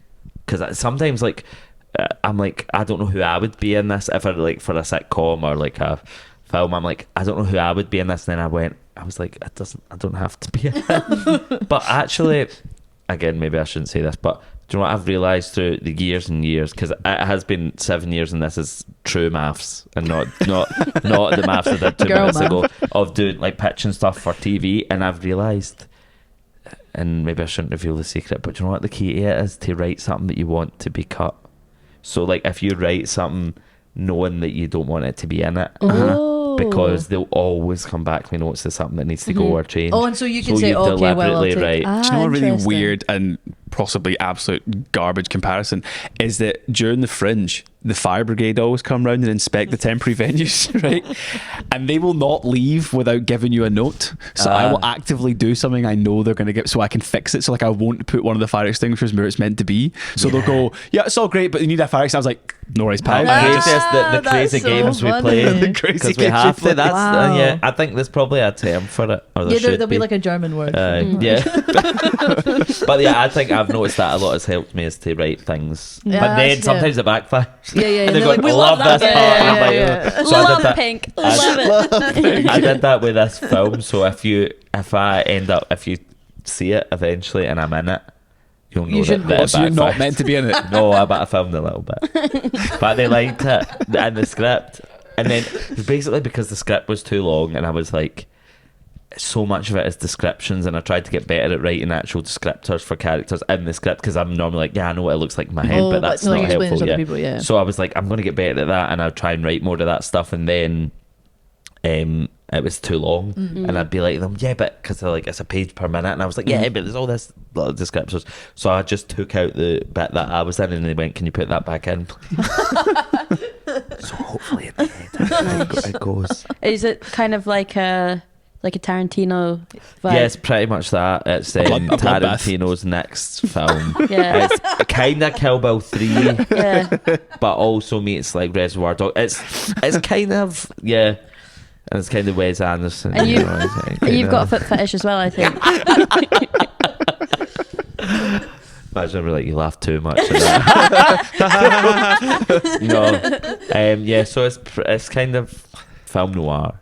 Because sometimes, like, I'm like, I don't know who I would be in this. If I, like, for a sitcom or, like, a film, I'm like, I don't know who I would be in this. And then I was like, I don't have to be in it. But actually, again, maybe I shouldn't say this, but do you know what I've realised through the years and years, because it has been 7 years and this is true maths and not the maths I did 2 Girl minutes math. ago, of doing like pitching stuff for TV, and I've realised, and maybe I shouldn't reveal the secret, but do you know what the key to it is? To write something that you want to be cut. So like if you write something knowing that you don't want it to be in it, because they'll always come back with notes to something that needs to go or change. Oh, and so you can say, you okay, well, I'll deliberately take... write. Do you know a really interesting. weird and possibly absolute garbage comparison is that during the Fringe, the fire brigade always come round and inspect the temporary venues, right? And they will not leave without giving you a note. So I will actively do something I know they're going to get, so I can fix it. So like I won't put one of the fire extinguishers where it's meant to be. So they'll go, yeah, it's all great, but you need a fire extinguisher. I was like, no worries, pal. I hate Just- this, the that's crazy so games we funny. play The crazy because we games have we play. to. That's Wow. yeah. I think there's probably a term for it. Or there Yeah, should there'll be like a German word. yeah. But yeah, I think I've noticed that a lot has helped me is to write things. Yeah, but then that's- sometimes it backfires. Yeah, yeah. And And they're they're like, going, we I love love this that. part. And I'm like, Yeah. so I did Love that. pink. Love it. I did that with this film. So if you see it eventually and I'm in it, you'll know You shouldn't that go. it So you're not backfires. meant to be in it. No, I filmed a little bit, but they liked it and the script. And then basically because the script was too long, and I was like, so much of it is descriptions, and I tried to get better at writing actual descriptors for characters in the script, because I'm normally like, yeah, I know what it looks like in my head, Oh, but that's but like not explaining helpful. to other Yeah. people, yeah. So I was like, I'm going to get better at that, and I'll try and write more of that stuff. And then it was too long, and I'd be like them, yeah, but because like it's a page per minute, and I was like, yeah, but there's all this lot of descriptors. So I just took out the bit that I was in, and they went, can you put that back in, please? So hopefully in the head it goes. Is it kind of like a Tarantino vibe? Yes, pretty much that. It's A bloodbath. Tarantino's next film. Yeah. It's kind of Kill Bill 3, Yeah. but also meets like Reservoir Dogs. It's kind of, yeah. And it's kind of Wes Anderson. And you- know, it's kind You've got a of- foot fetish as well, I think. Imagine if we're like, you laugh too much at that. No. Yeah, so it's kind of film noir.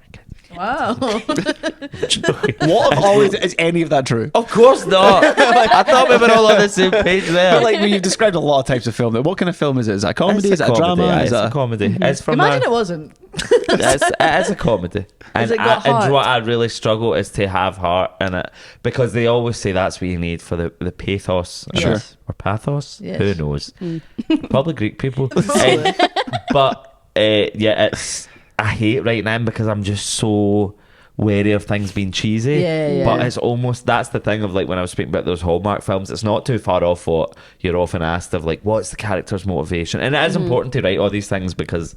Wow. What of always is any of that true? Of course not. I thought we were all on the same page there. Like when you've described a lot of types of film. What kind of film is it? Is it a comedy? Is it a drama? It's Is a it comedy. It's from Imagine it wasn't. it is a comedy. And, it got and do you know heart? what I really struggle is to have heart in it, because they always say that's what you need for the pathos. Sure. Or pathos? Yes. Who knows? Probably Greek people. Probably. But yeah, I hate writing in because I'm just so wary of things being cheesy. Yeah. But it's almost, that's the thing of like when I was speaking about those Hallmark films, it's not too far off what you're often asked of, like, what's the character's motivation? And it is important to write all these things because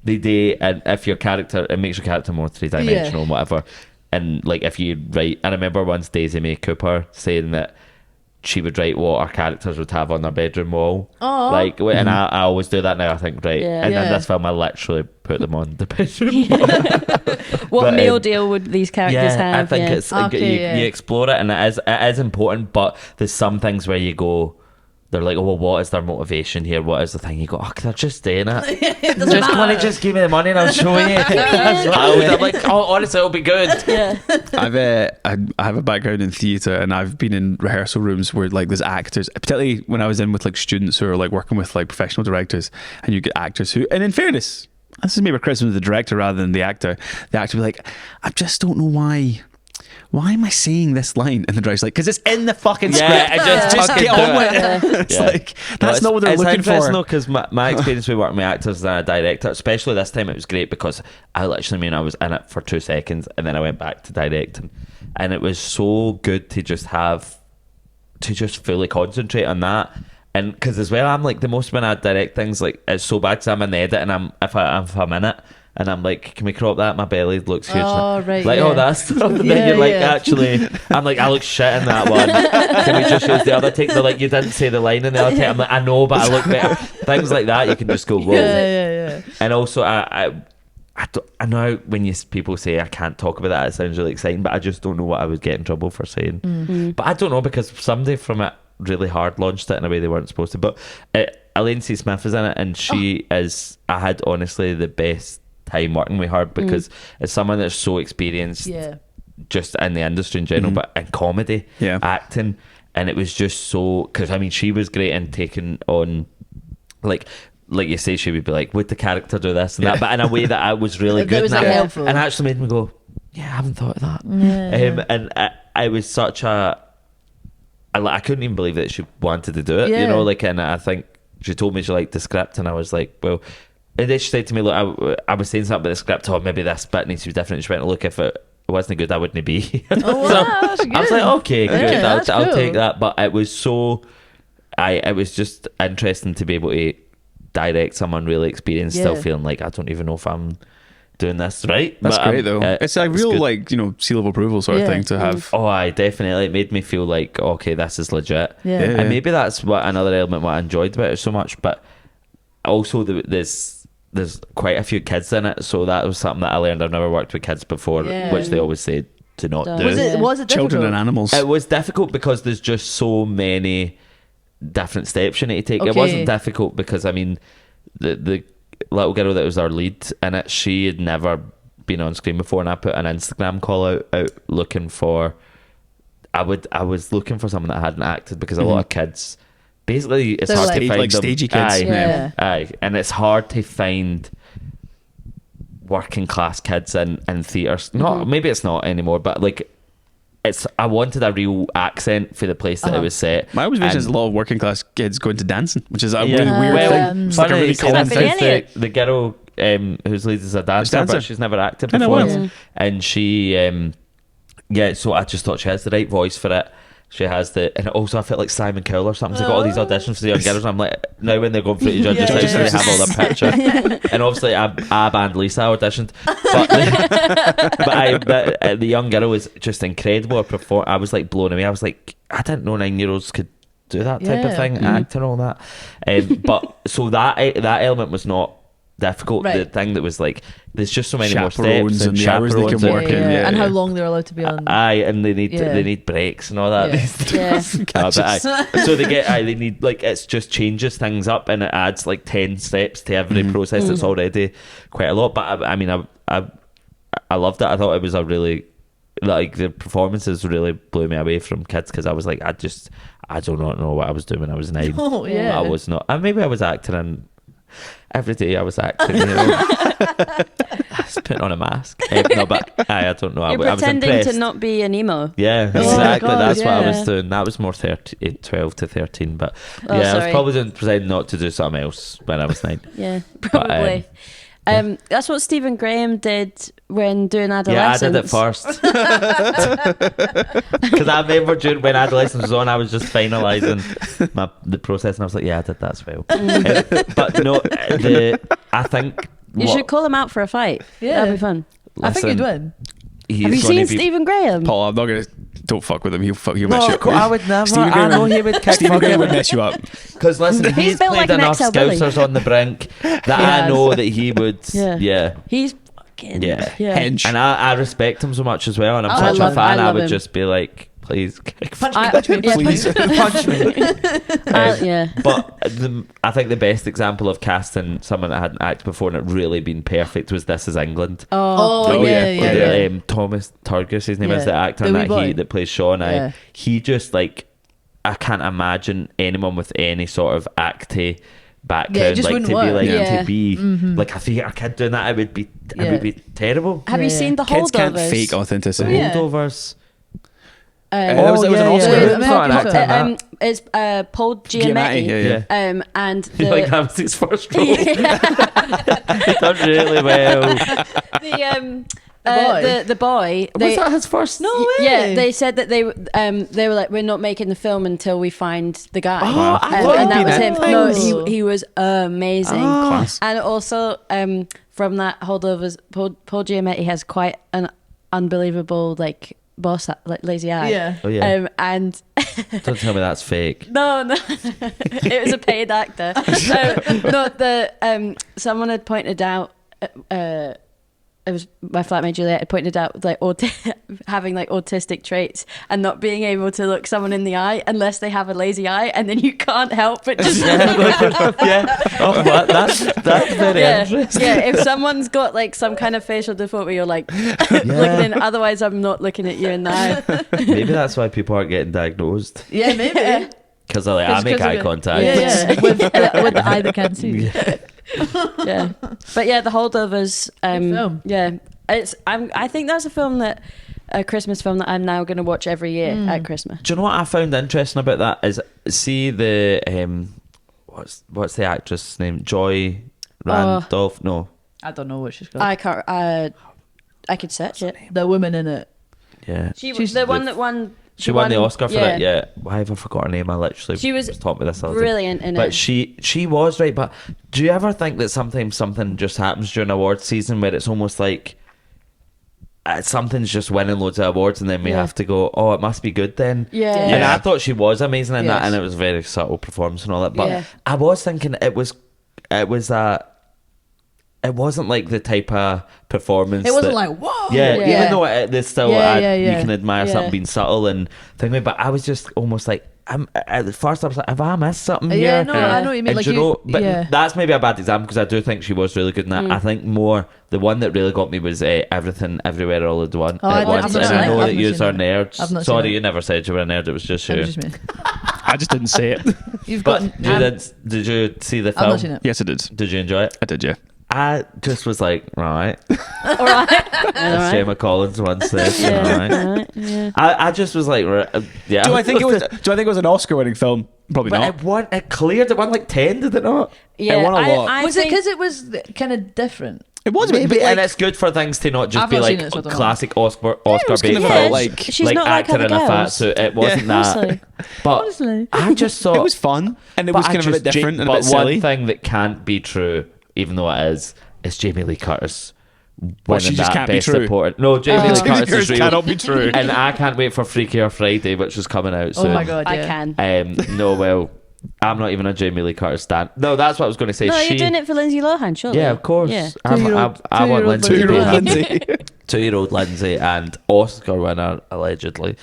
they do, and if your character, it makes your character more three-dimensional and whatever. And like if you write, I remember once Daisy May Cooper saying that she would write what our characters would have on their bedroom wall. Aw. Like, and I always do that now. I think, right, Yeah. and Yeah. in this film, I literally put them on the bedroom wall. What But, meal deal would these characters Yeah, have? I think yeah. it's Okay, yeah. you explore it, and it is important. But there's some things where you go, they're like, oh well, what is their motivation here? What is the thing? You go, oh, they're just doing it. Just want to just give me the money and I'll show you. I'm like, oh, honestly, it'll be good. Yeah. I have a background in theatre, and I've been in rehearsal rooms where like there's actors, particularly when I was in with like students who are like working with like professional directors, and you get actors who, and in fairness, this is maybe a criticism of the director rather than the actor. The actor will be like, I just don't know why am I saying this line? And the director's like, because it's in the fucking Yeah, script. I just get fucking on do with it. It's Yeah. like, that's not what they're it's looking interesting for. though, because my experience with working with actors and a director, especially this time, it was great because I literally I was in it for 2 seconds and then I went back to directing. and it was so good to just fully concentrate on that. And because as well, I'm like, the most when I direct things, like, it's so bad because I'm in the edit and if I'm in it and I'm like, can we crop that? My belly looks huge. Oh, right, like, yeah. oh, that's stuff. And Yeah, then you're like, yeah. actually, I'm like, I look shit in that one. Can we just use the other take? They're like, you didn't say the line in the other take. I'm like, I know, but I look better. Things like that, you can just go, whoa. Yeah. And also, I know when people say I can't talk about that, it sounds really exciting, but I just don't know what I would get in trouble for saying. But I don't know, because somebody from it really hard launched it in a way they weren't supposed to. But Elaine C. Smith is in it, and she is, I had honestly the best time working with her, because it's someone that's so experienced Yeah. just in the industry in general, but in comedy, acting. And it was just so, because I mean, she was great in taking on, like you say, she would be like, would the character do this and that, but in a way that I was really That good was in that, helpful. and actually made me go, yeah, I haven't thought of that. Yeah. And I was such I couldn't even believe that she wanted to do it, Yeah. you know, like, and I think she told me she liked the script, and I was like, well, and then she said to me, look, I was saying something about the script, oh, maybe this bit needs to be different. She went, look, if it wasn't good, I wouldn't be here. Oh, wow, So that's good. I was like, okay, good, Yeah, that's I'll cool. take that. But it was so, it was just interesting to be able to direct someone really experienced, still Yeah. feeling like, I don't even know if I'm doing this right. That's But, great though. It's a real good. like, you know, seal of approval sort of Yeah. thing to have. Oh, I definitely, it made me feel like, okay, this is legit. Yeah. Yeah. And maybe that's what another element what I enjoyed about it so much. But also there's quite a few kids in it, so that was something that I learned. I've never worked with kids before, Yeah. which they always say to not Don't. do. Was it difficult? Children and animals. It was difficult because there's just so many different steps you need to take. It Okay. wasn't difficult because, I mean, the little girl that was our lead in it, she had never been on screen before, and I put an Instagram call out looking for, I was looking for someone that hadn't acted, because a lot of kids, basically it's They're hard like- to find like them. stagey kids. Aye, Yeah. aye, and it's hard to find working class kids in theatres. Not maybe it's not anymore, but like, I wanted a real accent for the place that it was set. My observation is a And- lot of working class kids going to dancing, which is a Yeah. really weird Well, thing. It's like a funny really you say common that, thing. thing. because the girl whose lead is a dancer, dancer. but she's never acted I know, before. wow. And she, so I just thought she has the right voice for it. She has and also I felt like Simon Cowell or something. So I got all these auditions for the young girls. And I'm like, now when they're going through the judges, Yeah. house, they have all their picture. And obviously, Ab and Lisa auditioned, but the young girl was just incredible. I was like blown away. I was like, I didn't know 9-year-olds could do that type of Yeah. thing, act and all that. But so that element was not difficult. Right. The thing that was like, there's just so many more Chaperones steps and the hours they can chaperones work and- in. Yeah, and how yeah. long they're allowed to be on. Aye, and they Yeah. need breaks and all that. Yeah. Yeah. But so they need, like, it's just changes things up, and it adds like 10 steps to every process that's already quite a lot. But I mean, I loved it. I thought it was a really, like, the performances really blew me away from kids, because I was like, I do not know what I was doing when I was 9. Oh, yeah. I was not, and maybe I was acting, and every day I was acting, you know. I was putting on a mask. No, but I don't know. You're I was pretending impressed. to not be an emo. Yeah, Oh my exactly. God, That's what I yeah. was doing. That was more 12 to 13. But Oh, yeah, I was sorry. probably doing, pretending not to do something else when I was 9. Yeah, probably. That's what Stephen Graham did when doing Yeah, I Adolescence. did it first. Because I remember when Adolescence was on, I was just finalising the process, and I was like, yeah, I did that as well. But no, I think... You should call him out for a fight. Yeah. That'd be fun. I think you'd win. Have you seen Stephen Graham? Paul, I'm not gonna. Don't fuck with him. He'll mess you No, up. I would never. Stephen I Graham know would- he would kick Stephen Graham would fucking... mess you up. Because listen, He's he's built played like an enough XL bully. Scousers on the brink that Yes. I know that he would... Yeah. Yeah. He's fucking... Yeah. Hench. And I respect him so much as well, and I'm I such love- a fan. I I love would him. just be like, please kick Punch I- me, punch me, yeah, Please. punch me. yeah. But I think the best example of casting someone that hadn't acted before and it really been perfect was This Is England. Oh, Oh, yeah, yeah. yeah. The, Thomas Turgis, his name is, Yeah. the actor The in wee that boy. that plays Sean. Yeah. He just, like, I can't imagine anyone with any sort of acty background, Yeah, it just like, wouldn't to be work. like Yeah. to be like a theatre kid doing that. It would be terrible. Have you Yeah. seen the Kids can't Holdovers? fake The authenticity. Yeah. Holdovers. That was an Oscar. yeah. It's not an actor. American It's Paul Giamatti. Yeah. And Like the, that was his first role. He done really well. The boy. Was that his first? No way. Yeah, they said that they were like, we're not making the film until we find the guy. Oh, I thought and he'd that been was in him. things. No, he was amazing. Class. And also, from that holdovers, Paul Giamatti has quite an unbelievable like boss, like lazy eye. Yeah. Oh, yeah. And Don't tell me that's fake. no, it was a paid actor. Someone had pointed out. It was my flatmate Juliet had pointed out like having like autistic traits and not being able to look someone in the eye unless they have a lazy eye, and then you can't help but just Yeah. Oh, what? That's very interesting. yeah. If someone's got like some kind of facial deformity, you're like looking in. Otherwise, I'm not looking at you in the eye. Maybe that's why people aren't getting diagnosed. Yeah, maybe. Because I make 'Cause of eye it. contact. Yeah. with the eye that can't see. Yeah, but yeah, the holdovers. Good film. Yeah, I think that's a Christmas film that I'm now going to watch every year at Christmas. Do you know what I found interesting about that is see the what's the actress name? Joy Randolph? No. I don't know what she's called. I can't. I could search it. The woman in it. Yeah. She was She's the one that won. She won the Oscar for it, yeah. Why have I forgot her name? I literally She was taught me this other day. brilliant in But it. she was right. But do you ever think that sometimes something just happens during awards season where it's almost like something's just winning loads of awards and then we Yeah. have to go, oh, it must be good then. Yeah. And Yeah. I thought she was amazing in that, Yes. and it was a very subtle performance and all that. But Yeah. I was thinking it wasn't like the type of performance. It wasn't that- like, whoa. yeah, Yeah. even though there's still Yeah. you can admire Yeah. something being subtle and thing, but I was just almost like, at the first I was like, have I missed something here? Yeah, no, I know what you mean. And Like do you know, but yeah. that's maybe a bad example because I do think she was really good in that. I think more the one that really got me was Everything Everywhere All at Once. Oh, I've not and seen I it. know I've that not you seen are it. nerds. I've not seen Sorry, it. you never said you were a nerd. It was just That you. was just me. I just didn't say it. You've But got. did you see the I've film? not seen it. Yes, I did. Did you enjoy it? I did, yeah. I just was like, right. All right. As Gemma Collins once said, Yeah. right. All right. Yeah. I just was like, yeah. Do I think it was an Oscar-winning film? Probably But not. it cleared. It won like 10, did it not? Yeah. won a lot. I Was it think- because it was kind of different? It was, but Maybe, like, and it's good for things to not just I've be not like seen it, so I don't know. classic Oscar was kind bait of films, about, like- She's not like actor other in a fat girls. suit. It wasn't that. Honestly. But Honestly. I just thought it was fun, and it but was I kind of a bit just- different and a but bit silly. one thing that can't be true, even though it is Jamie Lee Curtis. Well, she winning just that can't be best true. supporting. No, Jamie Lee Jamie Curtis is real. cannot be true. And I can't wait for Freakier Friday, which is coming out soon. Oh my god! I Yeah. can. No, well, I'm not even a Jamie Lee Curtis stan. No, that's what I was going to say. No, she, you're doing it for Lindsay Lohan, surely. Yeah, of course. Yeah. I want Two-year-old Lindsay to be Two-year-old happy. Lindsay. 2-year-old Lindsay and Oscar winner, allegedly,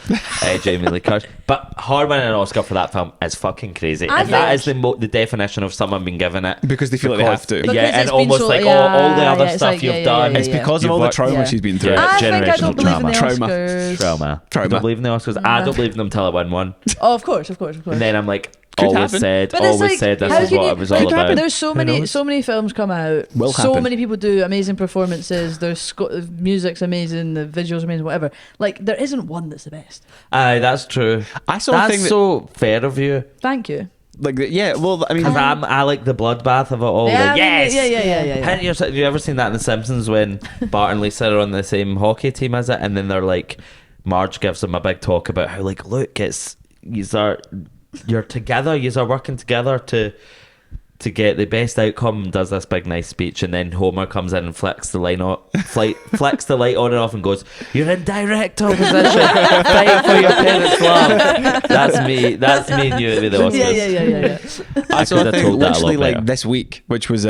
Jamie Lee Curtis. But her winning an Oscar for that film is fucking crazy. I And that think- is the definition of someone being given it. Because they feel like they have to. Because Yeah, and it's been almost so- like yeah, all the other yeah, it's stuff like, you've yeah, done. yeah, It's because of You've all the worked- trauma yeah. she's been through. I think I Generational don't believe in the trauma. Oscars. Trauma. Trauma. I don't believe in the Oscars. I don't believe in them till I win one. Oh, of course. And then I'm like, Could always happen. said But it's like, this how is can what you- it was like, all about. There's so many films come out. Will so happen. many people do amazing performances. There's the music's amazing, the visuals amazing, whatever. Like there isn't one that's the best. Aye, that's true. I saw a That's thing that, so fair of you. Thank you. like, yeah, well, I mean, Because I like the bloodbath of it all. Yeah, Like, I mean, yes! yeah. Have you ever seen that in The Simpsons when Bart and Lisa are on the same hockey team as it, and then they're like, Marge gives them a big talk about how like, look, you're together, you're working together to get the best outcome. Does this big nice speech, and then Homer comes in and flicks the light on and off, and goes, "You're in direct opposition. Fight for your parents' love." That's me and you at the Oscars. Yeah. I saw could a have thing told that a lot literally like better. this week, which was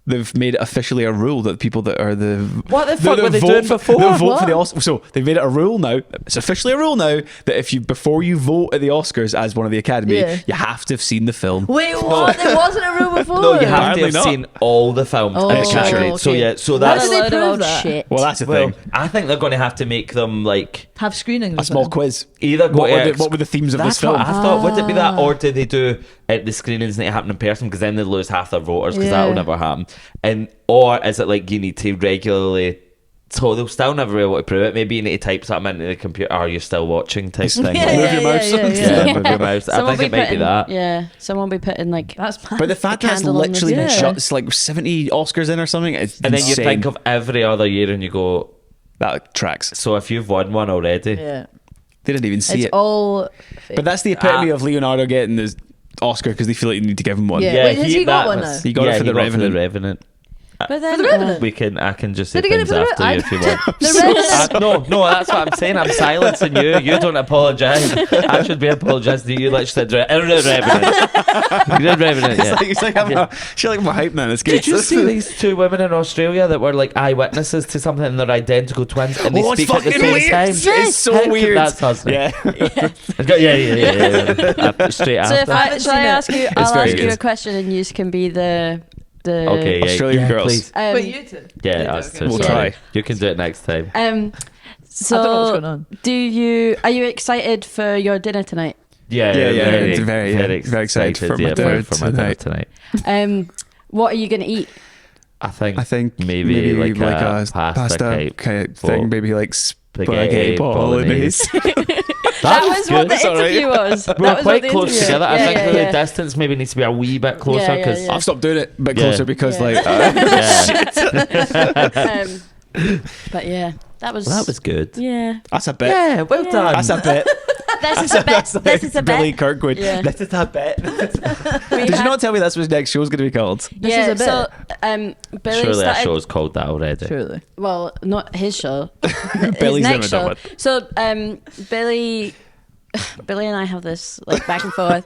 they've made it officially a rule that people that are the What the fuck were they vote doing for- before? that vote for the What? Oscars. So they've made it a rule now. It's officially a rule now that if you before you vote at the Oscars as one of the Academy, Yeah. you have to have seen the film. Wait, what? There wasn't a rule before. No, you have to Apparently have not. seen all the films Oh, in the okay. category. So okay. yeah, so How that's did they Load of prove old that? shit. Well, that's the well. thing. I think they're going to have to make them like Have screenings. A small quiz. either go to What were the themes of this That's film? what I thought. Would it be that, or do they do the screenings need to happen in person? Because then they lose half their voters. Because that Yeah. will never happen. And or is it like you need to regularly? So they'll still never be able to prove it. Maybe you need to type something into the computer. Are you still watching? Type thing. Yeah, Move your mouse. Yeah, move your mouse. I Someone think it might be that. Yeah, someone be putting like That's But the fact that it's candle on the literally been Yeah. shot, it's like 70 Oscars in or something. It's And then you insane. think of every other year, and you go, That tracks. So if you've won one already, Yeah. They didn't even see It's it. all fake. But that's the epitome of Leonardo getting the Oscar because they feel like they need to give him one. Yeah. Wait, has he got one now? He got it for he The got Revenant. Revenant. But then, For The Revenant? I can just say Did he get it things for the after you if you want. The Revenant. No, that's what I'm saying. I'm silencing you. You don't apologise. I should be apologising to you. Like said, Revenant. You did Revenant, yeah. It's like she's like my hype man. It's good. Did you see these two women in Australia that were like eyewitnesses to something and they're identical twins and they Oh, it's speak at the fucking same weird. time? It's so How could weird. That's us. Yeah. Yeah. Straight so if after. haven't shall I seen it. ask you? It's I'll very ask you good. a question, and you can be the. Okay, yeah, Australian girls. please. Wait, you two? Yeah, us two. We'll sorry. try. You can do it next time. So I don't know what's going on. are you excited for your dinner tonight? Yeah, It's very excited for my dinner for my dinner tonight. What are you going to eat? I think maybe like a pasta type kind of thing. Maybe like spaghetti spaghetti bolognese. That was what the That's all right. interview was. We're That was what quite the close interview- together. I Yeah, think yeah, the distance maybe needs to be a wee bit closer Yeah, yeah, because yeah. I've stopped doing it a bit Yeah. closer because Yeah. But yeah, that was good. Yeah. that's a bit. Yeah, well done. That's a bit. This is a bet. This is a Billy bet. Kirkwood. Yeah. This is a bit. We Did you had- not tell me this was next show's going to be called? Yeah. is a So Billy Surely started. our show's called that already. Surely. Well, not his show. Billy's his never next done show. one. So Billy and I have this like back and forth,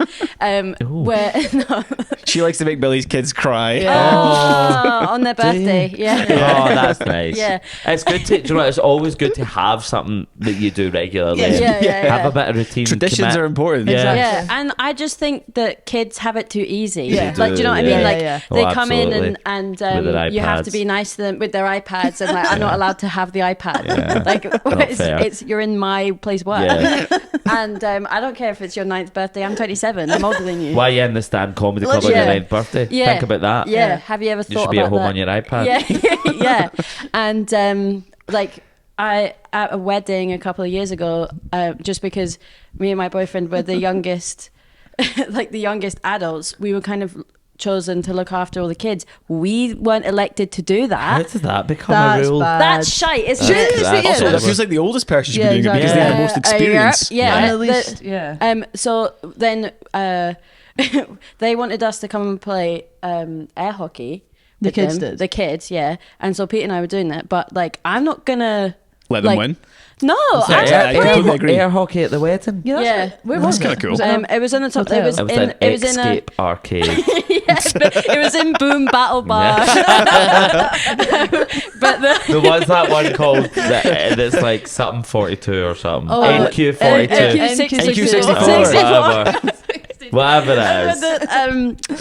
where no, She likes to make Billy's kids cry. on their birthday, yeah. Oh, that's nice. Yeah. It's good to, do you know what, it's always good to have something that you do regularly. Yeah. Have a bit of routine. Traditions are important. Yeah. Yeah, and I just think that kids have it too easy. Yeah. Like, do you know what I Yeah. mean? Like, Yeah. they Oh, come in absolutely. and With their you have to iPads. be nice to them with their iPads, and like, I'm not allowed to have the iPad. Yeah. Like, fair. it's you're in my place work, Yeah. and I don't care if it's your 9th birthday. I'm 27. I'm older than you. Why are you in the Stand Comedy Club on Yeah. your 9th birthday? Yeah. Think about that. Yeah. Have you ever You thought should be about at home that? on your iPad. Yeah. And like I at a wedding a couple of years ago, just because me and my boyfriend were the youngest, like the youngest adults, we were kind of chosen to look after all the kids. We weren't elected to do How that. did that become That's a rule? bad. That's shite. It's That's- just that's yeah. Also, terrible. that feels like the oldest person should Yeah, be doing it because exactly. they have the most experience. Yeah. And the- at least, yeah. So then they wanted us to come and play air hockey. The with kids them. did? The kids, yeah. And so Pete and I were doing that, but like I'm not gonna Let them like, win. No, I'm Yeah, not I playing. completely agree. Air hockey at the wedding? Yeah, Yeah. Where That's was kinda it? cool. Was it It was in the top. Hotel? It was It was in. an It was in a. Escape arcade. It was in Boom Battle Bar. But There was that one called that's like something 42 or something. Oh, NQ42. NQ64. Whatever it is. But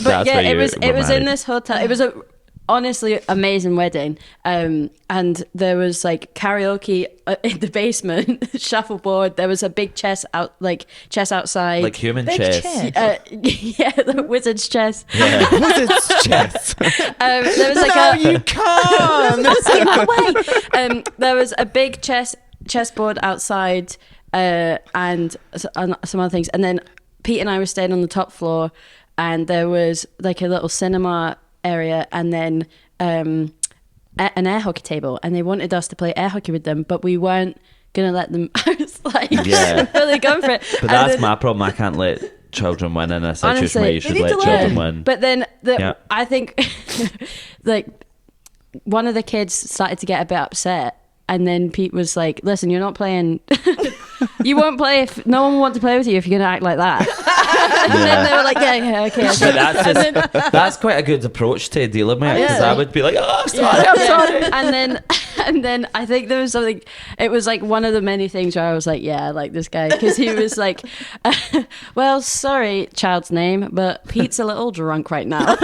That's yeah, where it you was were in married. this hotel. It was a honestly amazing wedding. And there was like karaoke in the basement, shuffleboard. There was a big chess outside. Like human Big chess. chess. Yeah, the wizard's chess. Yeah. Wizard's chess. There was like No, a you can't. there was a big chessboard outside, and some other things. And then Pete and I were staying on the top floor, and there was like a little cinema area, and then an air hockey table. And they wanted us to play air hockey with them, but we weren't gonna let them. I was like, Yeah. really going for it. But And that's then- my problem. I can't let children win in a situation Honestly, where you they should need let to children learn. win. But then Yeah. I think like one of the kids started to get a bit upset, and then Pete was like, "Listen, you're not playing. You won't play if no one will want to play with you if you're gonna act like that." And then they were like, "Yeah, okay." But that's quite a good approach to dealing with it, because Yeah. I would be like, oh, sorry, I'm sorry. And then I think there was something. It was like one of the many things where I was like, "Yeah, I like this guy," because he was like, "Well, sorry, child's name, but Pete's a little drunk right now."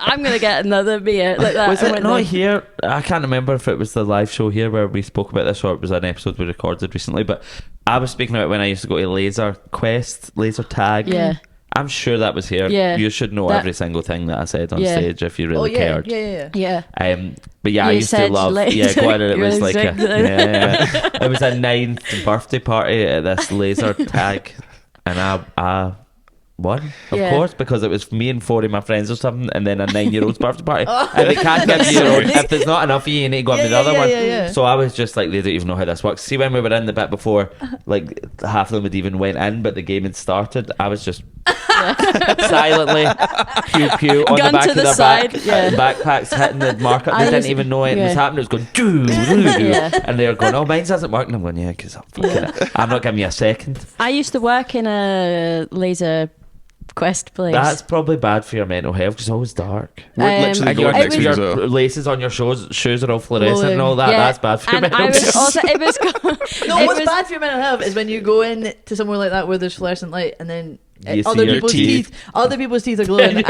I'm gonna get another beer like that. Was I it went not there. here? I can't remember if it was the live show here where we spoke about this or it was an episode we recorded recently, but I was speaking about when I used to go to Laser Quest, Laser Tag. Yeah. I'm sure that was here. Yeah. You should know That- every single thing that I said on Yeah. stage if you Oh, really yeah, cared. yeah. Yeah. But yeah, I You used to said love. laser. Yeah, go on. It You was really like a, said that. yeah. It was a 9th birthday party at this Laser Tag, and I one, of Yeah. course, because it was me and 40 of my friends or something, and then a 9-year-old's birthday party. And they can't give you your own. If there's not enough of you, you need to go on Yeah, to the other yeah, one. yeah, yeah. So I was just like, they don't even know how this works. See, when we were in the bit before, like half of them had even went in, but the game had started, I was just silently pew pew on Gun the back to of the their side, back, backpacks hitting the marker. I They didn't used- even know it was yeah. happening. It was going doo, doo, doo. Yeah. And they were going, oh, mine doesn't work. And I'm going, yeah, because I'm not giving you a second. I used to work in a laser quest place. That's probably bad for your mental health because it's always dark. We're literally And going it next was- week as your well. laces on your shoes are all fluorescent and all that. Yeah. That's bad for your And mental I was health. also it was No, it what's was- bad for your mental health is when you go in to somewhere like that where there's fluorescent light and then You see other your people's teeth. other people's teeth are glowing. and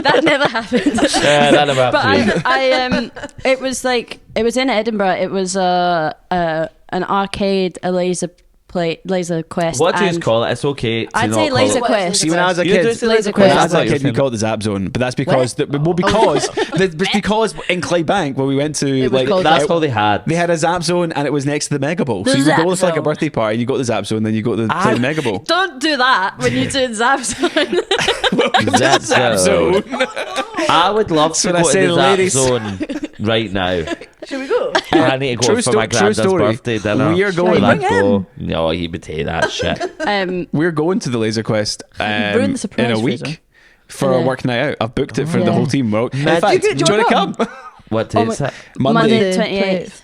that never happened. Yeah, that about But you. it was like it was in Edinburgh. It was an arcade, a laser quest. What do you and call it? It's okay. To I'd not say call laser it. quest. See, when I was a You do kid, say laser laser when I quest. was a That's kid, we what called it Zap Zone, but that's because because in Clydebank when we went to It was like called That's it- all they had. they had a Zap Zone and it was next to the Mega Bowl. The So you would Zap go to like a Zone. birthday party, and you go to the Zap Zone, then you go to play the Mega Bowl. Don't do that when you're doing Zap Zone. That's Zap Zone. I would love to when I go to say the ladies. Zap Zone right now. Should we go? I need to go for my true granddad's story. birthday dinner. We are going. I'd Bring go. No, he would take that shit. We're going to the Laser Quest Ruined the surprise, in a week Fraser. for a Yeah. work night out. I've booked it for the Yeah. whole team. Well, in Magic. fact, Do do you you want to wanna come? What Oh day my- is it? Monday The 28th.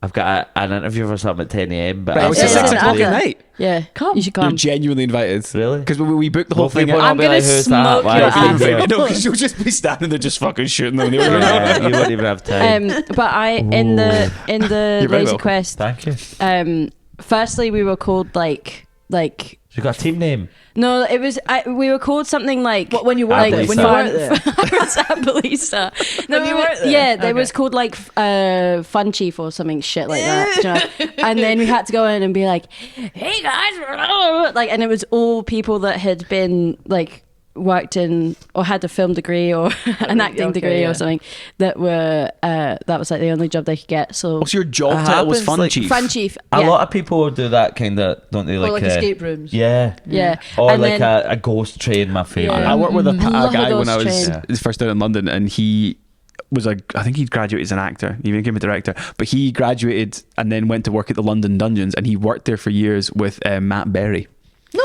I've got an interview for something at 10 a.m. But Right, I'll it's Yeah, at say it's 6 an o'clock after. at night. Yeah, Come. You should You're come. genuinely invited. Really? Because we booked the whole Well, thing people out. I'm will be gonna like, who's smoke that? Why your is he ass. here? No, because you'll just be standing there just fucking shooting them. They were Yeah, you won't even have time. But in the You're very Laser welcome. Quest, Thank you. firstly we were called like You got a team name? no, it was we were called something like What, when you I worked there? believe When you so. worked there? Sabelisa. No, When you we were, worked there? yeah, they Okay. was called like Fun Chief or something shit like that. do you know? And then we had to go in and be like, "Hey guys," like, and it was all people that had been like worked in or had a film degree or an acting Okay, degree yeah. or something that were that was like the only job they could get. So What's your job It title? Was happens, Fun like, Chief. Fun Chief, A yeah. lot of people do that kind of, don't they? Or like Like, escape rooms. Yeah. Yeah, Or and like then, a ghost train, my favourite. I worked with a Love guy when those I was trains. first out in London, and he was I think he'd graduated as an actor, he even became a director, but he graduated and then went to work at the London Dungeons, and he worked there for years with Matt Berry.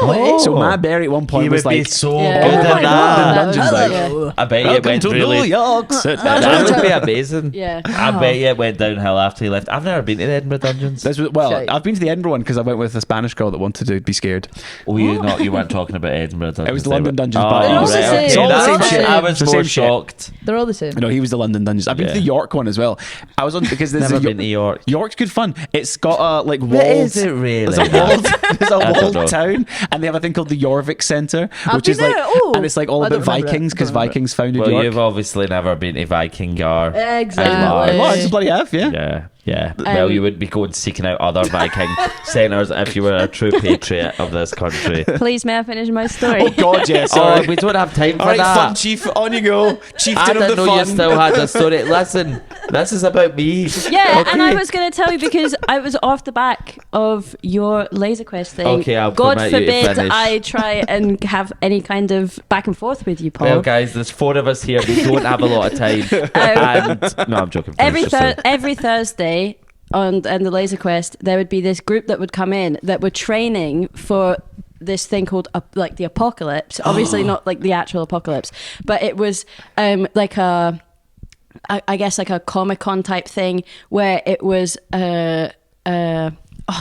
No way. So Matt Berry at one point He was would be like, so Yeah. good Oh at my that. God. That was- Dungeons, like- Hello. I bet you it "Welcome went to really. New York City." That would be amazing. Yeah. I bet you it went downhill after he left. I've never been to the Edinburgh Dungeons. This was, well, Shite. I've been to the Edinburgh one because I went with a Spanish girl that wanted to be scared. Oh, you weren't talking about Edinburgh Dungeons. It was the they London were- Dungeons, Oh, but They're all the right, same. okay. It's all the That's same what shit. I It's was the more same shit. shocked. They're all the same. No, he was the London Dungeons. I've been to Yeah. the York one as well. I was on because there's Never a been to York. York's good fun. It's got a like walled. Is it really? There's a walled, there's a I don't know. walled town, and they have a thing called the Jorvik Centre, I've which is been like, there. Oh, and it's like all I about don't remember it. Vikings because I don't remember it. Vikings founded Well, York. you've obviously never been to Viking Gar. Exactly. Well, I just bloody have, yeah. Yeah. Well, you would be going seeking out other Viking centres if you were a true patriot of this country. Please, may I finish my story? Oh God, yeah. Oh, Sorry. we don't have time for all right, that. fun chief, on you go. I Chieftain of didn't the know fun. you still had a story. Listen, this is about me. Yeah, and I was going to tell you because I was off the back of your Laser Quest thing. Okay, I'll God permit you to forbid finish. I try and have any kind of back and forth with you, Paul. Well, guys, there's 4 of us here. We don't have a lot of time. And no, I'm joking. every Thursday on the Laser Quest, there would be this group that would come in that were training for this thing called like the apocalypse. Obviously, not like the actual apocalypse, but it was like I guess like a Comic-Con type thing where it was oh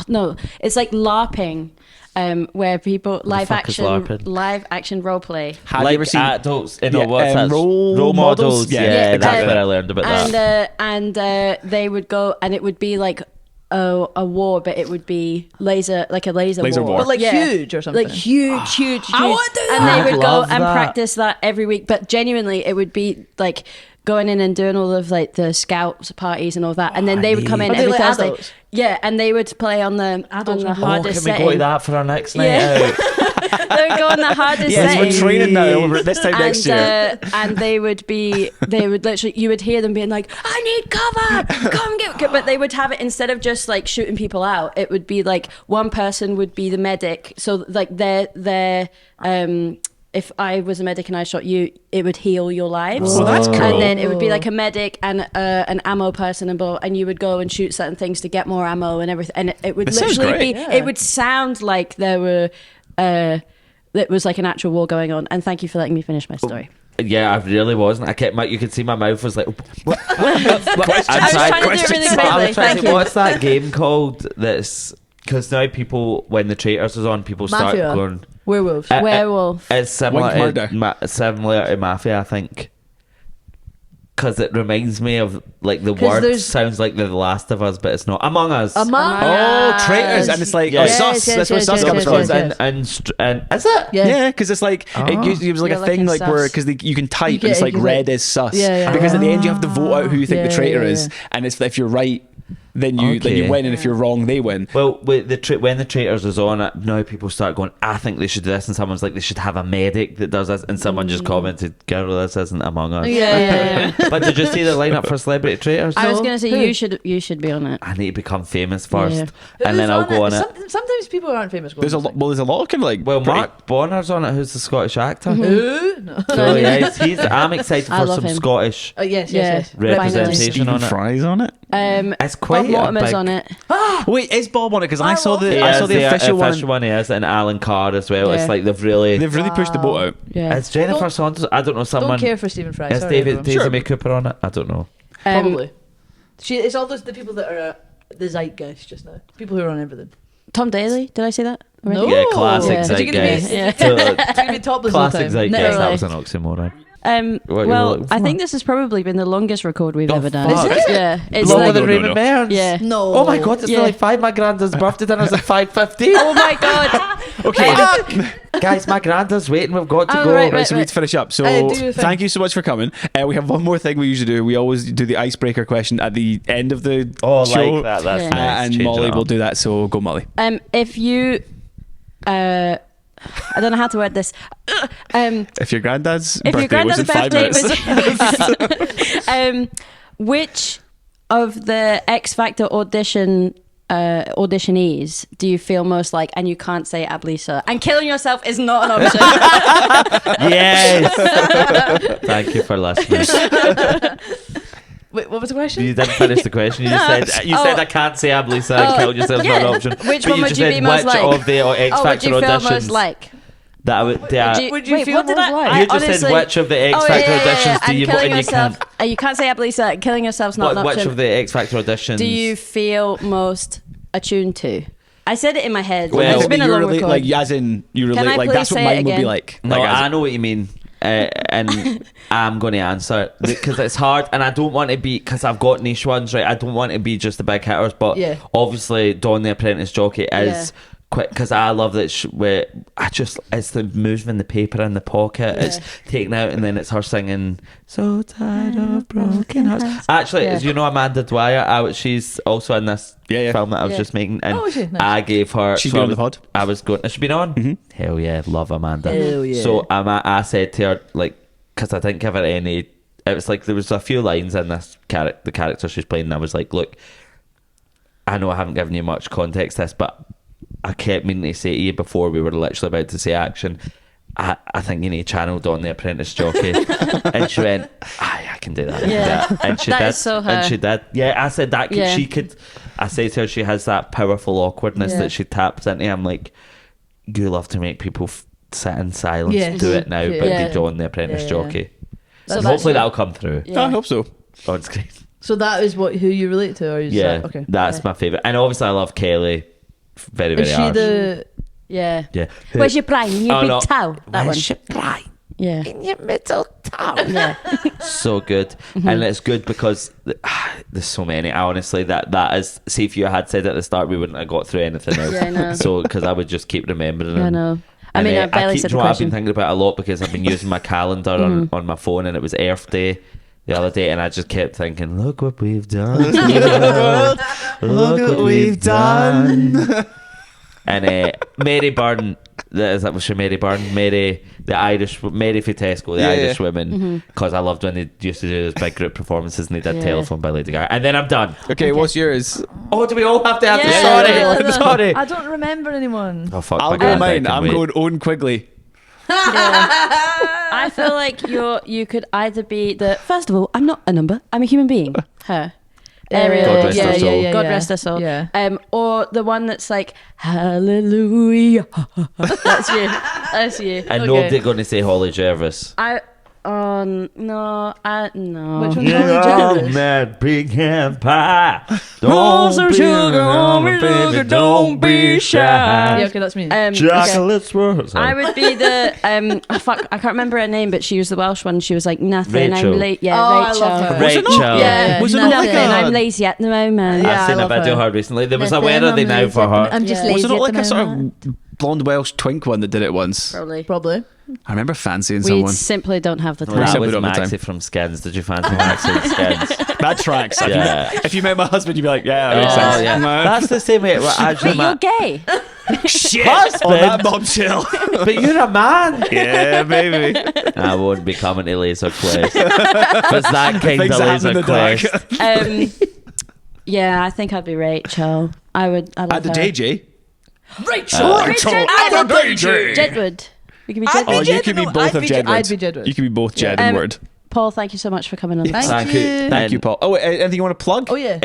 no, it's like LARPing. Where people live fuck is action role play. Have like you ever seen adults, Yeah, what's that? role models? Yeah, Yeah, that's exactly. where I learned about that. And they would go, and it would be like a war, but it would be laser Laser war. But like huge or something. like huge, huge. I want to do And that. they would go Love and that. practice that every week. But genuinely, it would be like going in and doing all of like the scouts parties and all that, and then they would come in Are they every like Thursday. adults? Yeah, and they would play on the Adults on the are- Oh, hardest can we go setting. to that for our next night Yeah. out? They would go on the hardest Yes, we're setting. training now. Over this time next year. And they would literally, you would hear them being like, I need cover, come get, but they would have it, instead of just like shooting people out, it would be like one person would be the medic. So like if I was a medic and I shot you, it would heal your lives. Well, that's cool. And then it would be like a medic and an ammo person, and you would go and shoot certain things to get more ammo and everything. And it would It sounds literally great. be, it would sound like there were, it was like an actual war going on. And thank you for letting me finish my story. Yeah, I really wasn't. I kept you could see my mouth was like. What? I was trying to do it really I quickly. was trying Thank to, you. what's that game called? That's because now people, when the Traitors is on, people start Mafia. going. Werewolves. Werewolf. It's similar Winged to, Murder. similar to Mafia, I think. Because it reminds me of, like, the 'Cause word there's- sounds like The Last of Us, but it's not. Among Us. Among Oh, Us. traitors, and it's like Yes. sus. Yes, That's where yes, sus yes, comes yes, from. yes. And is it? Yeah. Yeah, because it's like it was like You're a like thing in like where sus. because you can type You and get it's it, like you red get- is sus. Yeah, yeah. Because at the end you have to vote out who you think Yeah, the traitor yeah, is, yeah. and it's if you're right, then you Okay. win, and if you're wrong, they win. Well, with when the Traitors is on, now people start going, I think they should do this, and someone's like, they should have a medic that does this, and someone just commented, girl, this isn't Among Us. Yeah. But did you see the lineup for Celebrity Traitors? I was No. going to say Who? you should be on it. I need to become famous first, Yeah. and then I'll go on it. Sometimes people aren't famous. There's a lot. Well, there's a lot of kind of like. Well, pretty- Mark Bonner's on it, who's the Scottish actor. Who? No. So yeah, I'm excited I for love some him. Scottish Oh, yes, Yeah. yes, yes. representation Stephen on it. Fry's on it. It's quite Bob Mortimer's a big, on it. Wait, is Bob on it? Because I saw love the it. I saw the official one. he is, and Alan Carr as well. It's Yeah. like they've really. They've really pushed the boat out. Yeah. It's Jennifer Don't- Saunders. I don't know someone. Don't care for Stephen Fry. Is Sorry, David everyone. Daisy Sure. May Cooper on it? I don't know. Probably. It's all those the people that are the zeitgeist just now. People who are on everything. Tom Daly, did I say that already? No. Yeah, classic Yeah. Is he gonna be- zeitgeist. Yeah. It's gonna be topless all the Classic time. zeitgeist. That Really. was an oxymoron. What you were Well, looking I for? think this has probably been the longest record we've Oh, ever done. fuck. Is it? Yeah. It's Longer like, than no, Raymond no. Burns. yeah. No. Oh my god, it's Yeah. nearly 5. My granddad's birthday dinner's at 5:15. Oh my god. Okay. Guys, my granddad's waiting. We've got to Oh, go. right, Right, so we need to finish up. So do your thing. thank you so much for coming. We have one more thing we usually do. We always do the icebreaker question at the end of the Oh, show. like that. That's Yeah. nice. And Change Molly it will up. do that. So go, Molly. If you I don't know how to word this. If your granddad's If your birthday was granddad's in 5 birthday minutes, which of the X Factor auditionees do you feel most like, and you can't say Ablisa, and killing yourself is not an option? Yes. Thank you for listening. Wait, what was the question? You didn't finish the question. You just said I can't say Ablisa and kill yourself yeah. not an option. Which But one you would just you said be most which like? of the X Would Factor you feel auditions most like? that I would. Yeah. Would you wait, feel what did most I? like? I You just said honestly- which of the X Factor auditions do and you killing and you yourself, can't. you can't say Ablisa, and killing yourself's not an Which option. of the X Factor auditions do you feel most attuned to? I said it in my head. Well, it's been a you long relate, record. like as in you relate, I like please that's what say mine it would be again? like. No, Like, as I in- know what you mean. And I'm going to answer it because it's hard, and I don't want to be, because I've got niche ones, right? I don't want to be just the big hitters, but Yeah. obviously Dawn the Apprentice Jockey is quick, because I love that where it's the moving the paper in the pocket, it's taken out, and then it's her singing "So Tired of Broken Hearts." Actually, Yeah. as you know, Amanda Dwyer, she's also in this Yeah. film that I was Yeah. just making, and Oh, is she? Nice. I gave her. She's so been I on the was- pod. I was going. Has she been on? Mhm. Hell yeah, love Amanda. Hell yeah. So I said to her, like, because I didn't give her any. It was like there was a few lines in this the character she's playing, and I was like, look, I know I haven't given you much context to this, but I kept meaning to say to you before we were literally about to say action. I think you need to channel Dawn the Apprentice Jockey. And she went, aye, I can do that. Yeah. And she That did. is so her. And she did. Yeah, I said that Yeah. she could. I said to her, she has that powerful awkwardness Yeah. that she taps into. I'm like, you love to make people sit in silence. Yes. Do it now, but Yeah. be Dawn the Apprentice Yeah. Jockey. So And that's hopefully your- that'll come through Yeah. I hope so. on screen. So that is who you relate to, or is Yeah, that, okay? that's Yeah. my favourite. And obviously I love Kelly. Very, very Is she harsh. the? Yeah. Yeah. Where's your brain? Your Oh, big no. toe. That Where's one. your brain? Yeah. In your middle toe. Yeah. So good. And it's good because there's so many. I honestly, that is, see, if you had said at the start, we wouldn't have got through anything else. Yeah, I know. So, because I would just keep remembering I them. know. I And, mean, I barely keep, said do you the know what I've been question. thinking about a lot because I've been using my calendar on my phone, and it was Earth Day the other day, and I just kept thinking, look what we've done. Look what we've done. And Mary Byrne, that was Mary Byrne, Mary, the Irish, Mary for Tesco, the Irish women, because I loved when they used to do those big group performances and they did Telephone by Lady Gaga. And then I'm done. Okay, what's yours? Oh, do we all have to answer? Yeah. Sorry, sorry. I don't remember anyone. Oh fuck! I'll my go God, I mine. can I'm wait. going Owen Quigley. I feel like you could either be the first of all, I'm not a number, I'm a human being. Her. Ariel. God rest her soul. God rest her soul. Yeah. Or the one that's like hallelujah. That's you. That's you. And Okay. nobody going to say Holly Jervis. No. Which one's Yeah, Holly Jervis? that big hand pie. Pour some be sugar on me, baby, sugar, don't be shy. Yeah, okay, that's me. Okay. Chocolate swirls. I would be the I can't remember her name, but she was the Welsh one. She was like nothing. Rachel. I'm late. Yeah, Oh, I Rachel. love her. Was it not? Rachel. Yeah. Was it not Nothing. like I'm a... lazy at the moment. Yeah, I've I seen a love video of her. her recently. There was a Nothing, Where Are They I'm Now lazy for at the her. moment. I'm just Yeah. Was lazy it not at like the a sort moment. of blonde Welsh twink one that did it once? Probably. Probably. I remember fancying We someone. simply don't have the No, time. Except that we was don't have Maxie time. from Skins. Did you fancy Maxie from Skins? That tracks. Yeah. If you met my husband, you'd be like, yeah, that makes Oh, sense. yeah. No. That's the same way. Well, actually, Wait, you're gay? Shit. Husband? On that bombshell. but you're a man. Yeah, baby. I won't be coming to Laser Quest. Because that kind Things of happen in Laser the dark. Quest. Yeah, I think I'd be Rachel. I would. I love At the her. JJ. Rachel. Rachel at the DJ. Jedward. You can be I'd be Jedward. Oh, you could be Jedward. both of Jedwards. I'd be Jedward. You could be both Jed Yeah. and Word. Paul, thank you so much for coming on. Thank you. Thank you, Paul. Oh, wait, anything you want to plug? Oh yeah.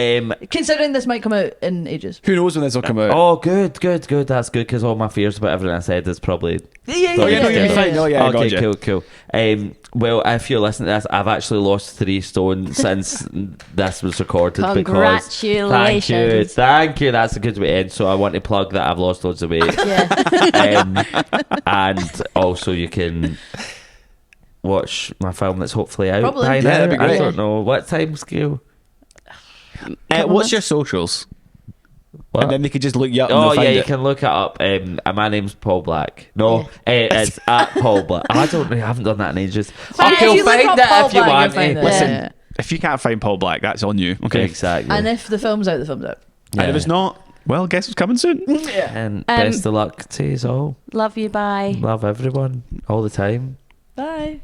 Considering this might come out in ages. Who knows when this will come out? Oh, good. That's good because all my fears about everything I said is probably. Yeah, Oh, yeah, no, you'll be fine. Oh, yeah, I okay, got you. cool. Well, if you're listening to this, I've actually lost 3 stone since this was recorded. Congratulations. Thank you. That's a good way to end. So I want to plug that I've lost loads of weight, Yeah. and also you can watch my film that's hopefully out Probably. by Yeah, now. that'd be I great. don't know what time scale. What's your socials? What? And then they could just look you up and Oh they'll yeah, find you it. can look it up. My name's Paul Black. No, it's at Paul Black. I haven't done that in ages. But if Okay, you look find up it Paul if you Black, want. you'll find it. Listen, Yeah. if you can't find Paul Black, that's on you. Okay. Exactly. And if the film's out, the film's out. And if it's not, well, guess what's coming soon? And best of luck to you all. Love you. Bye. Love everyone all the time. Bye.